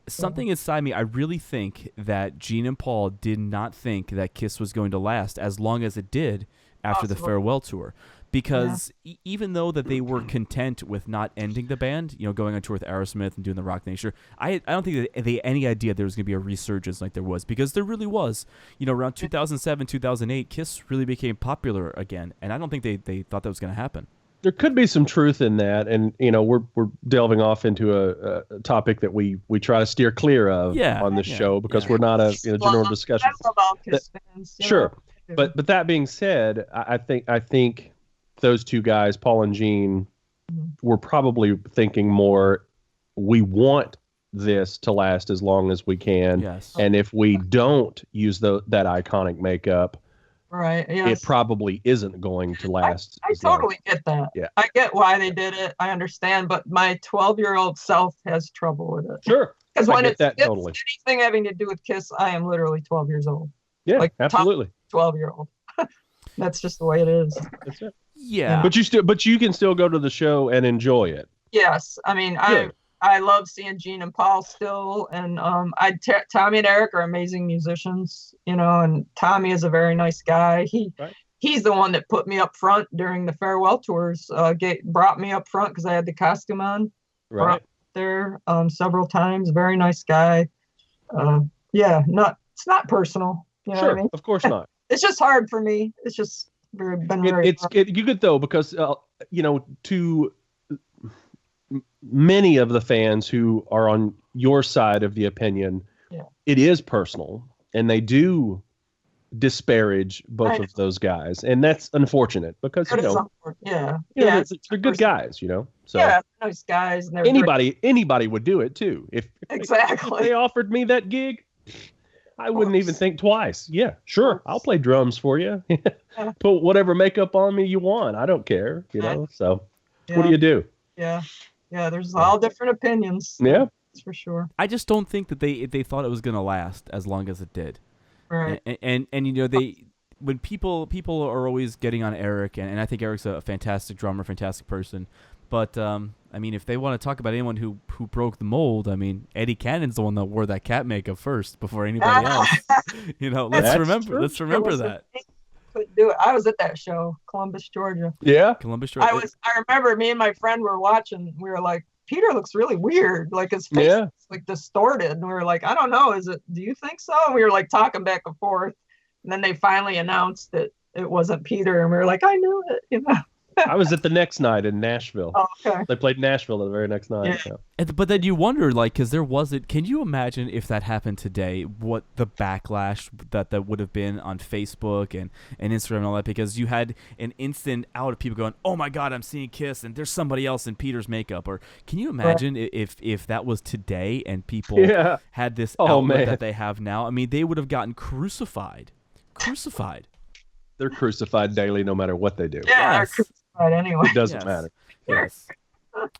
something inside me, I really think that Gene and Paul did not think that Kiss was going to last as long as it did after the farewell tour. Because even though that they were content with not ending the band, going on tour with Aerosmith and doing the Rock Nation, I don't think that they had any idea there was going to be a resurgence like there was, because there really was. Around 2007, 2008, Kiss really became popular again, and I don't think they thought that was going to happen. There could be some truth in that, and we're delving off into a topic that we try to steer clear of on this show, because we're not a general discussion. Sure, but that being said, I think those 2 guys, Paul and Gene, were probably thinking more, we want this to last as long as we can. Yes. And if we don't use that iconic makeup, Right. Yes. it probably isn't going to last. I as long. totally get that. Yeah. I get why they did it. I understand, but my 12-year-old self has trouble with it. Sure. Because I when get it's that totally. anything having to do with Kiss, I am literally 12 years old. Yeah, like, absolutely. 12-year-old. That's just the way it is. That's it. Yeah. But you can still go to the show and enjoy it. Yes. I mean, I love seeing Gene and Paul still, and Tommy and Eric are amazing musicians, and Tommy is a very nice guy. He's the one that put me up front during the farewell tours. Brought me up front because I had the costume on. Right. Brought me there several times. Very nice guy. It's not personal. You know Sure, what I mean? of course not. It's just hard for me. It's just been very hard. You could though, because to many of the fans who are on your side of the opinion, it is personal, and they do disparage both of those guys, and that's unfortunate because they're good guys, So nice guys. And anybody would do it too if exactly they offered me that gig. I wouldn't even think twice. Yeah, sure, I'll play drums for you. Put whatever makeup on me you want. I don't care, So what do you do? Yeah, there's all different opinions. Yeah, that's for sure. I just don't think that they thought it was going to last as long as it did. Right. And when people are always getting on Eric, and I think Eric's a fantastic drummer, fantastic person. But I mean, if they want to talk about anyone who broke the mold, I mean, Eddie Cannon's the one that wore that cat makeup first before anybody else. Let's remember that. Couldn't do it. I was at that show, Columbus, Georgia. Yeah, Columbus, Georgia. I remember me and my friend were watching. We were like, Peter looks really weird. Like his face is like distorted. And we were like, I don't know. Do you think so? And we were like talking back and forth. And then they finally announced that it wasn't Peter. And we were like, I knew it, I was at the next night in Nashville. Oh, okay. They played Nashville the very next night. Yeah. But then you wonder, because there wasn't. Can you imagine if that happened today? What the backlash that would have been on Facebook and Instagram and all that? Because you had an instant out of people going, "Oh my God, I'm seeing Kiss, and there's somebody else in Peter's makeup." Or can you imagine if that was today and people had this outlet that they have now? I mean, they would have gotten crucified. They're crucified daily, no matter what they do. Yeah. Yes. Anyway, it doesn't matter. Yes.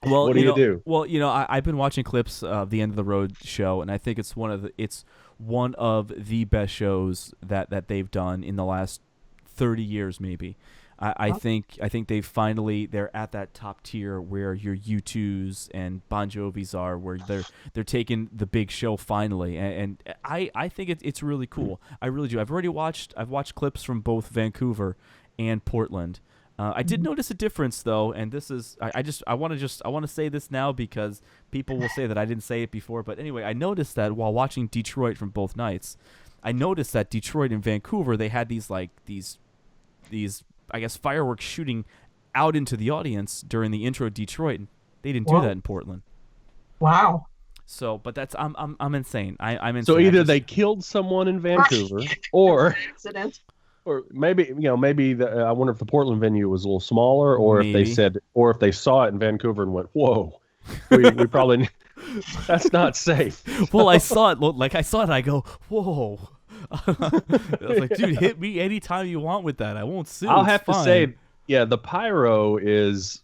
Well, what do you do? Well, I've been watching clips of the End of the Road show, and I think it's one of the best shows that they've done in the last 30 years, maybe. I think they're at that top tier where your U2s and Bon Jovis are, where they're taking the big show finally, and I think it's really cool. I really do. I've watched clips from both Vancouver and Portland. I did notice a difference though, and this is I want to say this now because people will say that I didn't say it before. But anyway, I noticed that while watching Detroit from both nights, I noticed that Detroit and Vancouver, they had these I guess fireworks shooting out into the audience during the intro of Detroit. They didn't do that in Portland. Wow. So, but that's I'm insane. I'm insane. So either they killed someone in Vancouver, or accident. Or maybe I wonder if the Portland venue was a little smaller, or if they saw it in Vancouver and went, "Whoa, we probably that's not safe." Well, I saw it. I go, "Whoa!" I was like, "Dude, hit me anytime you want with that. I won't sue." I'll have to say, the pyro is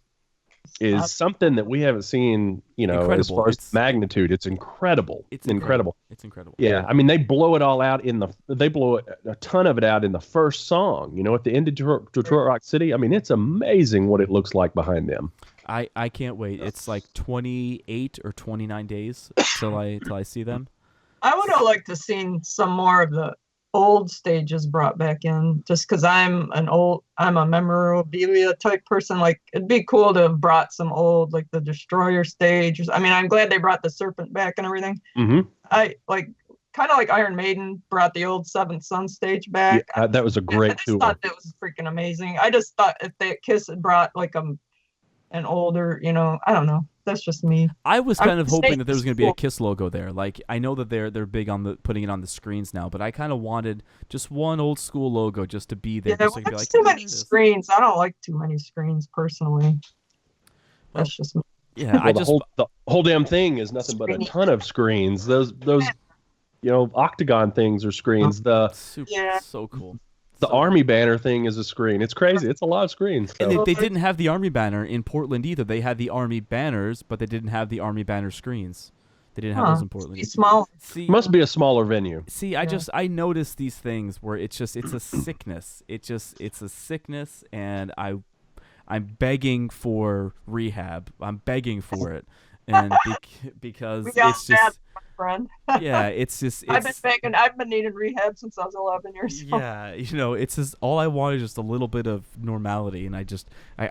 something that we haven't seen, incredible. As far as magnitude. It's incredible. It's incredible. It's incredible. Yeah, I mean, they blow it all out they blow a ton of it out in the first song, at the end of Detroit Rock City. I mean, it's amazing what it looks like behind them. I can't wait. It's like 28 or 29 days till I see them. I would have liked to seen some more of the old stages brought back in, just because I'm a memorabilia type person. Like, it'd be cool to have brought some old, like the Destroyer stage. I mean, I'm glad they brought the Serpent back and everything. Mm-hmm. I kind of like Iron Maiden brought the old Seventh Son stage back. Yeah, that was a great tour. I thought it was freaking amazing. I just thought if Kiss had brought like an older, I don't know. That's just me. I was kind of hoping that there was going to be a Kiss logo there. Like, I know that they're big on putting it on the screens now, but I kind of wanted just one old school logo just to be there. Yeah, there's too many screens. I don't like too many screens personally. That's just me. Yeah, Well, the whole damn thing is nothing but a ton of screens. Those octagon things are screens. The so cool. army banner thing is a screen. It's crazy. It's a lot of screens. So. And they didn't have the army banner in Portland either. They had the army banners, but they didn't have the army banner screens. They didn't have those in Portland. It's small. See, must be a smaller venue. See, I noticed these things where it's a sickness. It's a sickness, and I'm begging for rehab. I'm begging for it, and because it's just. Friend. Yeah, it's I've been needing rehab since I was 11 years old. Yeah, it's just all I want is just a little bit of normality, and I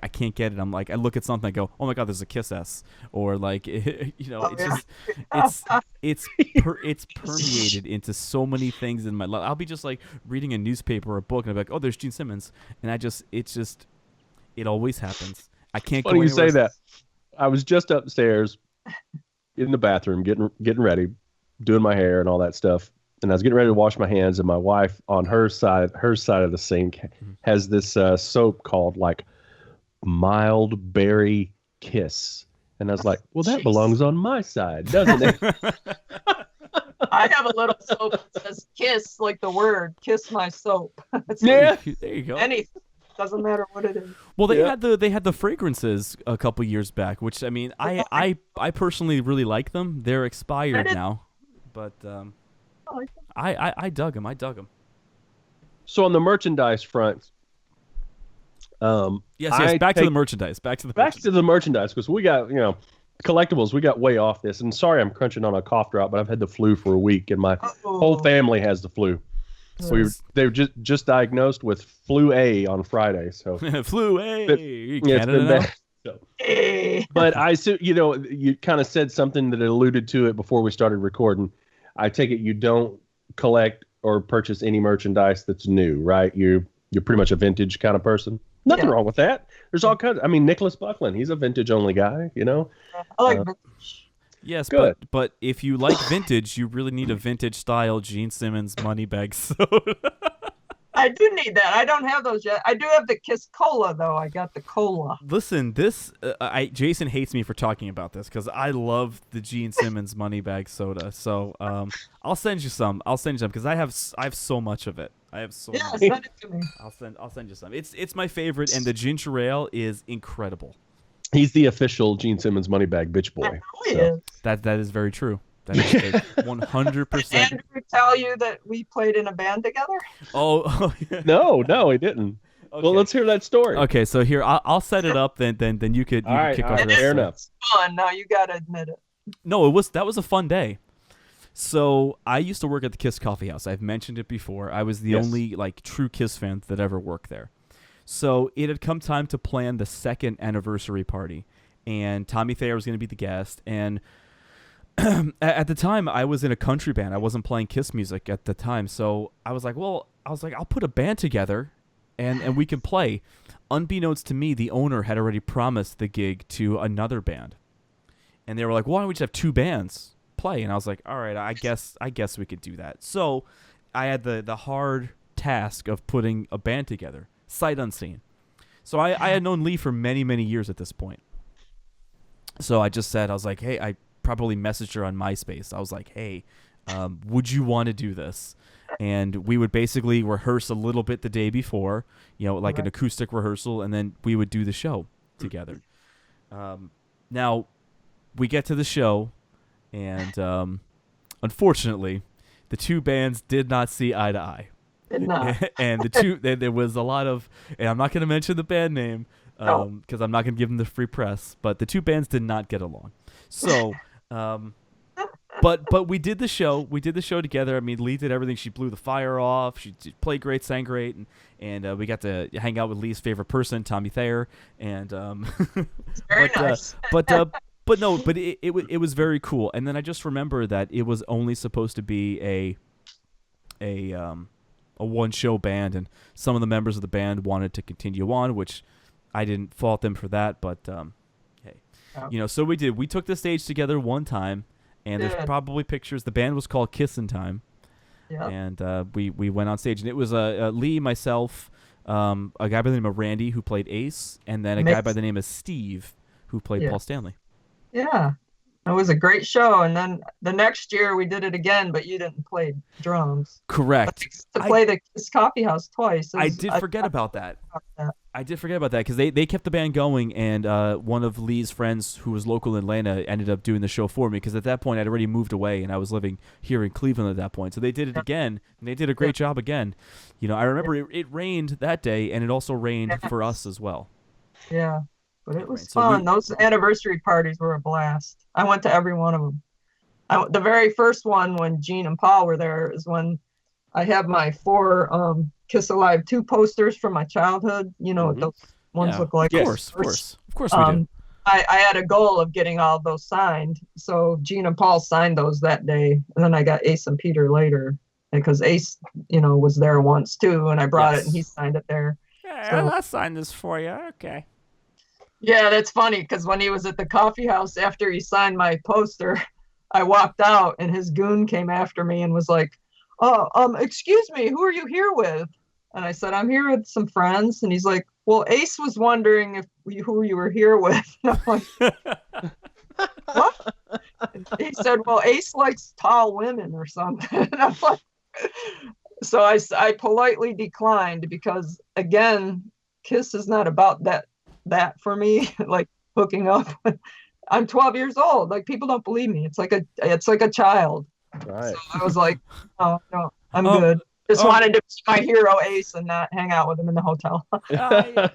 can't get it. I'm like, I look at something, I go, oh my god, there's a Kiss S, or like, it's permeated into so many things in my life. I'll be just like reading a newspaper or a book, and I'll be like, oh, there's Gene Simmons, and it always happens. I can't. Funny you say that. I was just upstairs in the bathroom getting ready, doing my hair and all that stuff, and I was getting ready to wash my hands, and my wife on her side of the sink has this soap called like Mild Berry Kiss, and I was like, well, that belongs on my side, doesn't it? I have a little soap that says kiss, like the word kiss my soap. There you go. Doesn't matter what it is. Well, they had the fragrances a couple years back, which I mean, I personally really like them. They're expired now, but I dug them. So on the merchandise front, yes. Back to the merchandise, because we got collectibles. We got way off this, and sorry, I'm crunching on a cough drop, but I've had the flu for a week, and my whole family has the flu. They were just diagnosed with flu A on Friday. So flu A. It's been bad. So. But you kind of said something that alluded to it before we started recording. I take it you don't collect or purchase any merchandise that's new, right? You're pretty much a vintage kind of person. Nothing wrong with that. There's all kinds. I mean, Nicholas Buckland, he's a vintage only guy. I like vintage. Yes, but if you like vintage, you really need a vintage style Gene Simmons money bag soda. I do need that. I don't have those yet. I do have the Kiss Cola though. I got the cola. Listen, this Jason hates me for talking about this because I love the Gene Simmons money bag soda. So I'll send you some. Because I have so much of it. I have so much. Send it to me. I'll send you some. It's my favorite, and the ginger ale is incredible. He's the official Gene Simmons money bag bitch boy. So. That is very true. That is 100%. Did Andrew tell you that we played in a band together? Oh yeah. No, he didn't. Okay. Well, let's hear that story. Okay, so here I'll set it up. Then you could kick off. Fair enough. It's fun. Now you gotta admit it. No, that was a fun day. So I used to work at the Kiss Coffeehouse. I've mentioned it before. I was the only true Kiss fan that ever worked there. So it had come time to plan the second anniversary party, and Tommy Thayer was going to be the guest. And at the time, I was in a country band. I wasn't playing Kiss music at the time, so I was like, I'll put a band together, and we can play. Unbeknownst to me, the owner had already promised the gig to another band, and they were like, "Why don't we just have two bands play?" And I was like, "All right, I guess we could do that." So I had the hard task of putting a band together. Sight unseen. So I had known Leigh for many, many years at this point. So I just said, I was like, hey, I probably messaged her on MySpace. I was like, hey, would you want to do this? And we would basically rehearse a little bit the day before, an acoustic rehearsal, and then we would do the show together. Now, we get to the show, and unfortunately, the two bands did not see eye to eye. And there was a lot of, and I'm not going to mention the band name because I'm not going to give them the free press, but the two bands did not get along. So, but we did the show. We did the show together. I mean, Leigh did everything. She blew the fire off. She played great, sang great, and we got to hang out with Leigh's favorite person, Tommy Thayer. And very nice. But it was very cool. And then I just remember that it was only supposed to be a one-show band, and some of the members of the band wanted to continue on, which I didn't fault them for that, but hey. So we did. We took the stage together one time, and there's probably pictures. The band was called Kissin' Time, and we went on stage, and it was Leigh, myself, a guy by the name of Randy, who played Ace, and then a guy by the name of Steve, who played Paul Stanley. Yeah. It was a great show. And then the next year we did it again, but you didn't play drums. Correct. To play the Kiss Coffeehouse twice. I did forget about that. that. I did forget about that because they kept the band going, and one of Leigh's friends who was local in Atlanta ended up doing the show for me because at that point I'd already moved away and I was living here in Cleveland at that point. So they did it again, and they did a great job again. You know, I remember it rained that day, and it also rained for us as well. Yeah. But it was Right, so fun. Those anniversary parties were a blast. I went to every one of them. The very first one when Gene and Paul were there is when I have my 4 Kiss Alive 2 posters from my childhood. You know what those ones look like? Of course we do. I had a goal of getting all of those signed. So Gene and Paul signed those that day. And then I got Ace and Peter later because Ace, was there once too. And I brought it and he signed it there. Yeah, So- I'll sign this for you. Okay. Yeah, that's funny because when he was at the coffee house after he signed my poster, I walked out and his goon came after me and was like, "Oh, excuse me, who are you here with?" And I said, "I'm here with some friends." And he's like, "Well, Ace was wondering who you were here with." And I'm like, "What?" He said, "Well, Ace likes tall women or something." And I'm like, so I politely declined because again, Kiss is not about that for me, like hooking up. I'm 12 years old. Like people don't believe me. It's like a child. Right. So I was like, "Oh no, I'm good." Just wanted to be my hero Ace and not hang out with him in the hotel. I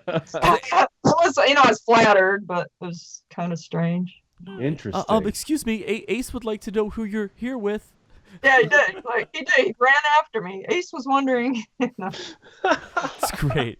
was flattered, but it was kind of strange. Interesting. Excuse me, Ace would like to know who you're here with. Yeah, he did. He ran after me. Ace was wondering. It's great.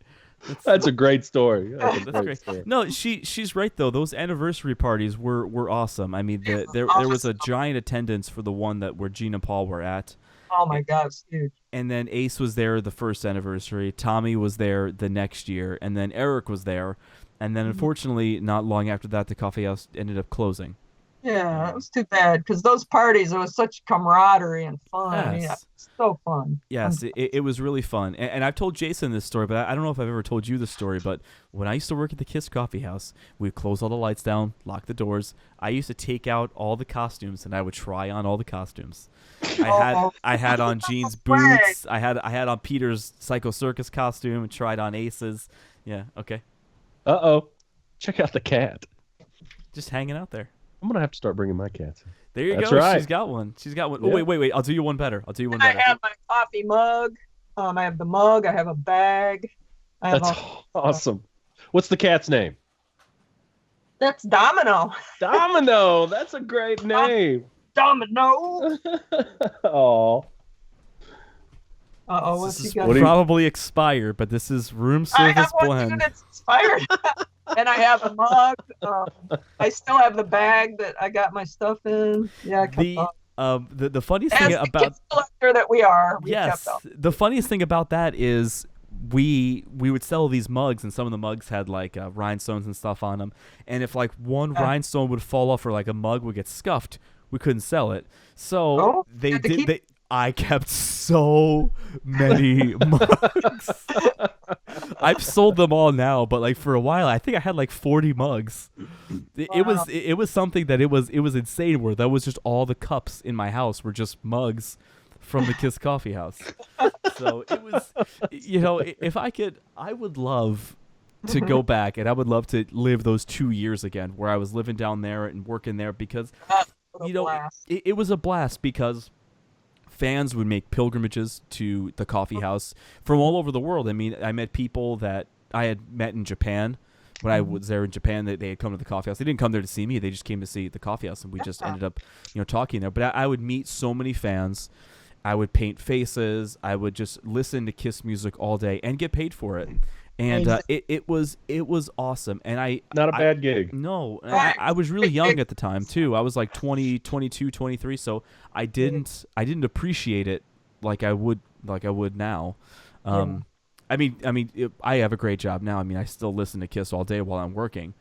That's a great story. That's great. Story. No, she's right though. Those anniversary parties were awesome. I mean, there was a giant attendance for the one where Gene and Paul were at. Oh my God, it's huge. And then Ace was there the first anniversary. Tommy was there the next year, and then Eric was there. And then unfortunately, not long after that, the coffee house ended up closing. Yeah, it was too bad because those parties, it was such camaraderie and fun. Yes. Yeah, so fun. Yes, it was really fun. And I've told Jason this story, but I don't know if I've ever told you this story. But when I used to work at the Kiss Coffee House, we'd close all the lights down, lock the doors. I used to take out all the costumes, and I would try on all the costumes. I had on Gene's boots. I had on Peter's Psycho Circus costume and tried on Ace's. Yeah, okay. Uh-oh. Check out the cat. Just hanging out there. I'm going to have to start bringing my cats in. There you That's go. right. She's got one. Yeah. Oh, wait. I'll do you one better. I have my coffee mug. I have the mug. I have a bag. That's awesome. What's the cat's name? That's Domino. Domino. That's a great name. Domino. Oh. Uh-oh, what's he got? Probably expired, but this is room I service have one blend. too that's expired. And I have a mug. I still have the bag that I got my stuff in. Yeah, I kept the funniest As thing the about Kiss collector that we are, we yes, kept up. the funniest thing about that is we would sell these mugs, and some of the mugs had like rhinestones and stuff on them. And if like one rhinestone would fall off or like a mug would get scuffed, we couldn't sell it. So I kept so many mugs. I've sold them all now, but like for a while, I think I had like 40 mugs. It was something that it was insane. Where that was just all the cups in my house were just mugs from the Kiss Coffee House. So it was, if I could, I would love to go back, and I would love to live those 2 years again, where I was living down there and working there because, it was a blast because fans would make pilgrimages to the coffee house from all over the world. I mean, I met people that I had met in Japan. When I was there in Japan, they had come to the coffee house. They didn't come there to see me. They just came to see the coffee house, and we just ended up, talking there. But I would meet so many fans. I would paint faces. I would just listen to Kiss music all day and get paid for it. And it was awesome. And not a bad gig. No, I was really young at the time too. I was like 20, 22, 23. So I didn't appreciate it like I would now. I mean, I have a great job now. I mean, I still listen to Kiss all day while I'm working,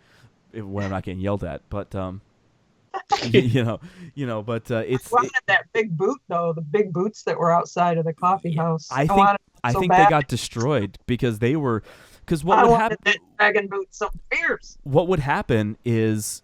when I'm not getting yelled at. But but it's. I wanted that big boot though. The big boots that were outside of the coffee house. I think they got destroyed because they were. Because what would happen? That dragon boot so fierce. What would happen is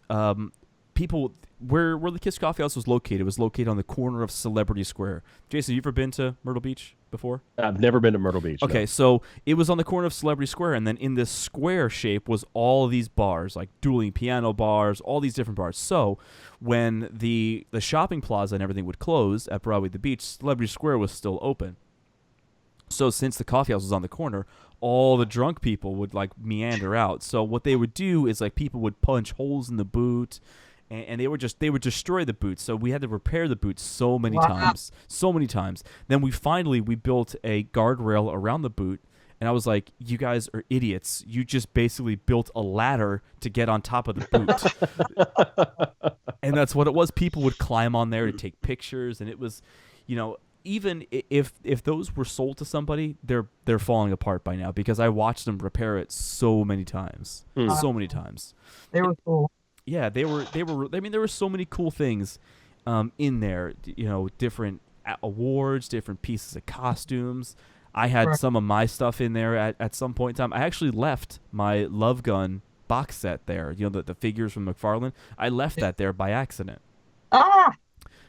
people where the Kiss Coffee House was located on the corner of Celebrity Square. Jason, you ever been to Myrtle Beach before? I've never been to Myrtle Beach. Okay, no. so it was on the corner of Celebrity Square, and then in this square shape was all of these bars, like dueling piano bars, all these different bars. So when the shopping plaza and everything would close at Broadway the Beach, Celebrity Square was still open. So since the coffee house was on the corner, all the drunk people would like meander out. So what they would do is like people would punch holes in the boot, and they would destroy the boots. So we had to repair the boots so many times. Then we built a guardrail around the boot, and I was like, you guys are idiots. You just basically built a ladder to get on top of the boot. And that's what it was. People would climb on there to take pictures, and it was, even if those were sold to somebody, they're falling apart by now because I watched them repair it so many times. So many times. They were cool. Yeah, they were. I mean, there were so many cool things in there. Different awards, different pieces of costumes. I had some of my stuff in there at some point in time. I actually left my Love Gun box set there. The figures from McFarlane. I left that there by accident. Ah.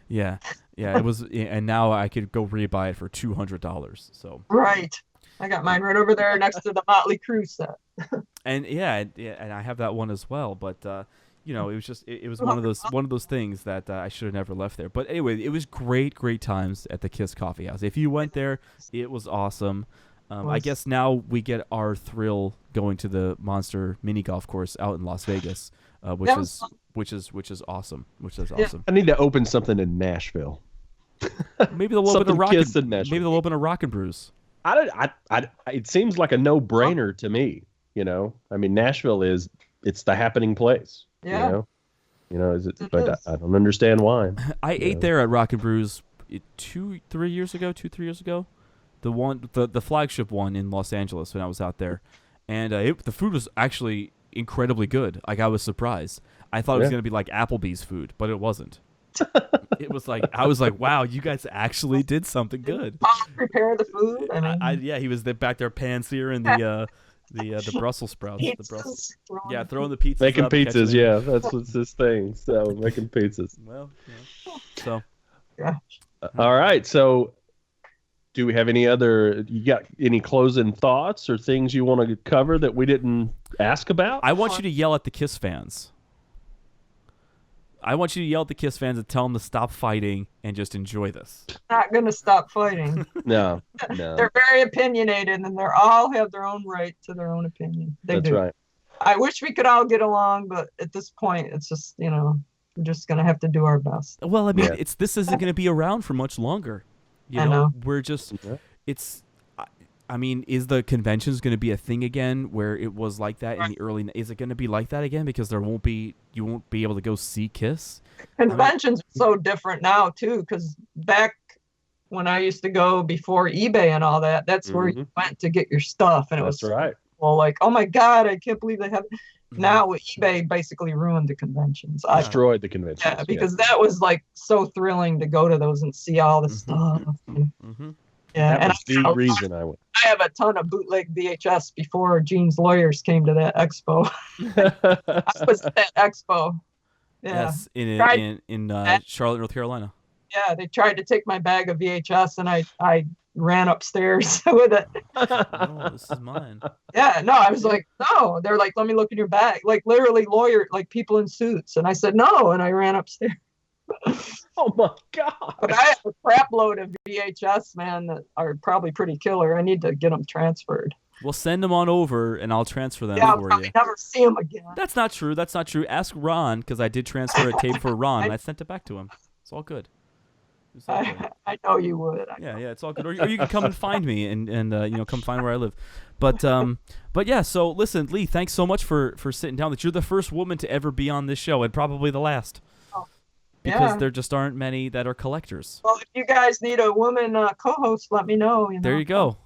Yeah, it was, and now I could go rebuy it for $200. So right, I got mine right over there next to the Motley Crue set. And and I have that one as well. But it was just it was one of those things that I should have never left there. But anyway, it was great times at the Kiss Coffee House. If you went there, it was awesome. I guess now we get our thrill going to the Monster Mini Golf Course out in Las Vegas, which is awesome. I need to open something in Nashville. Maybe they'll open a Rock and Brews. It seems like a no-brainer to me. I mean, Nashville it's the happening place. Yeah. Is it? But I don't understand why. I ate there at Rock and Brews 2-3 years ago. The flagship one in Los Angeles when I was out there, and the food was actually incredibly good. Like I was surprised. I thought it was gonna be like Applebee's food, but it wasn't. It was like I was like, wow, you guys actually did something good. Prepare the food. He was back there pan-searing the Brussels sprouts. Throwing the pizzas. Making up, pizzas, yeah, that's what's his thing. So making pizzas. Well, so. Yeah. All right, so. Do we have you got any closing thoughts or things you want to cover that we didn't ask about? I want you to yell at the Kiss fans. and tell them to stop fighting and just enjoy this. Not going to stop fighting. No. They're very opinionated, and they all have their own right to their own opinion. That's right. I wish we could all get along, but at this point, it's just, we're just going to have to do our best. Well, I mean, this isn't going to be around for much longer. I know. We're just, I mean, is the conventions going to be a thing again where it was like that in the early, is it going to be like that again because you won't be able to go see Kiss? Conventions are so different now too, because back when I used to go before eBay and all that, that's where you went to get your stuff. And it was right. Well, like, oh my God, I can't believe they have. Now eBay basically ruined the conventions. Destroyed the conventions. Yeah, because that was like so thrilling to go to those and see all the stuff. Yeah, that was the reason I went. I have a ton of bootleg VHS before Gene's lawyers came to that expo. I was at that expo. Yeah. Yes, in Charlotte, North Carolina. Yeah, they tried to take my bag of VHS, and I ran upstairs with it. Oh, this is mine. Yeah, no, I was like, no. They're like, let me look in your bag. Like literally like people in suits. And I said, no, and I ran upstairs. Oh my God. But I have a crap load of VHS, man, that are probably pretty killer. I need to get them transferred. Well, send them on over, and I'll transfer them I'll for probably you. never see them again. That's not true. Ask Ron, because I did transfer a tape for Ron, and I sent it back to him. It's all good. I know you would. Yeah, it's all good. Or you can come and find me, and come find where I live. But yeah. So listen, Leigh, thanks so much for sitting down. That you're the first woman to ever be on this show, and probably the last. Because there just aren't many that are collectors. Well, if you guys need a woman co-host, let me know. There you go.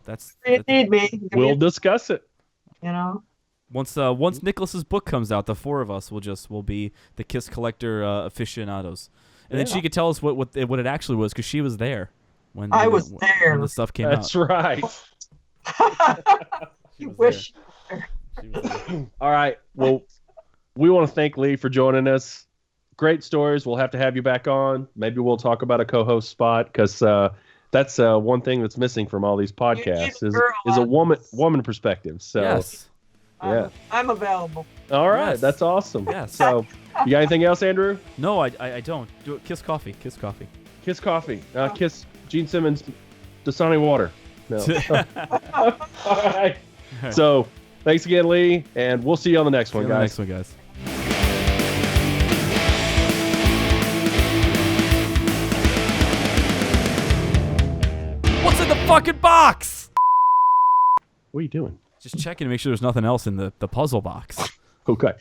That's you need me. We'll discuss it. Once Nicholas's book comes out, the four of us will be the Kiss Collector aficionados, and then she could tell us what it actually was because she was there when I was there when the stuff came That's out. That's right. You wish. All right. Well, we want to thank Leigh for joining us. Great stories. We'll have to have you back on. Maybe we'll talk about a co-host spot because that's one thing that's missing from all these podcasts is a woman perspective. So Yes. yeah, I'm available. all right, Yes. that's awesome. Yes. So you got anything else, Andrew? No, I don't. Do it. Kiss coffee. Kiss coffee. Kiss coffee. Kiss Gene Simmons. Dasani water. No. All right. So thanks again, Leigh, and we'll see you on the next one, See you on guys. the next one, guys. What's in the fucking box? What are you doing? Just checking to make sure there's nothing else in the puzzle box. Okay.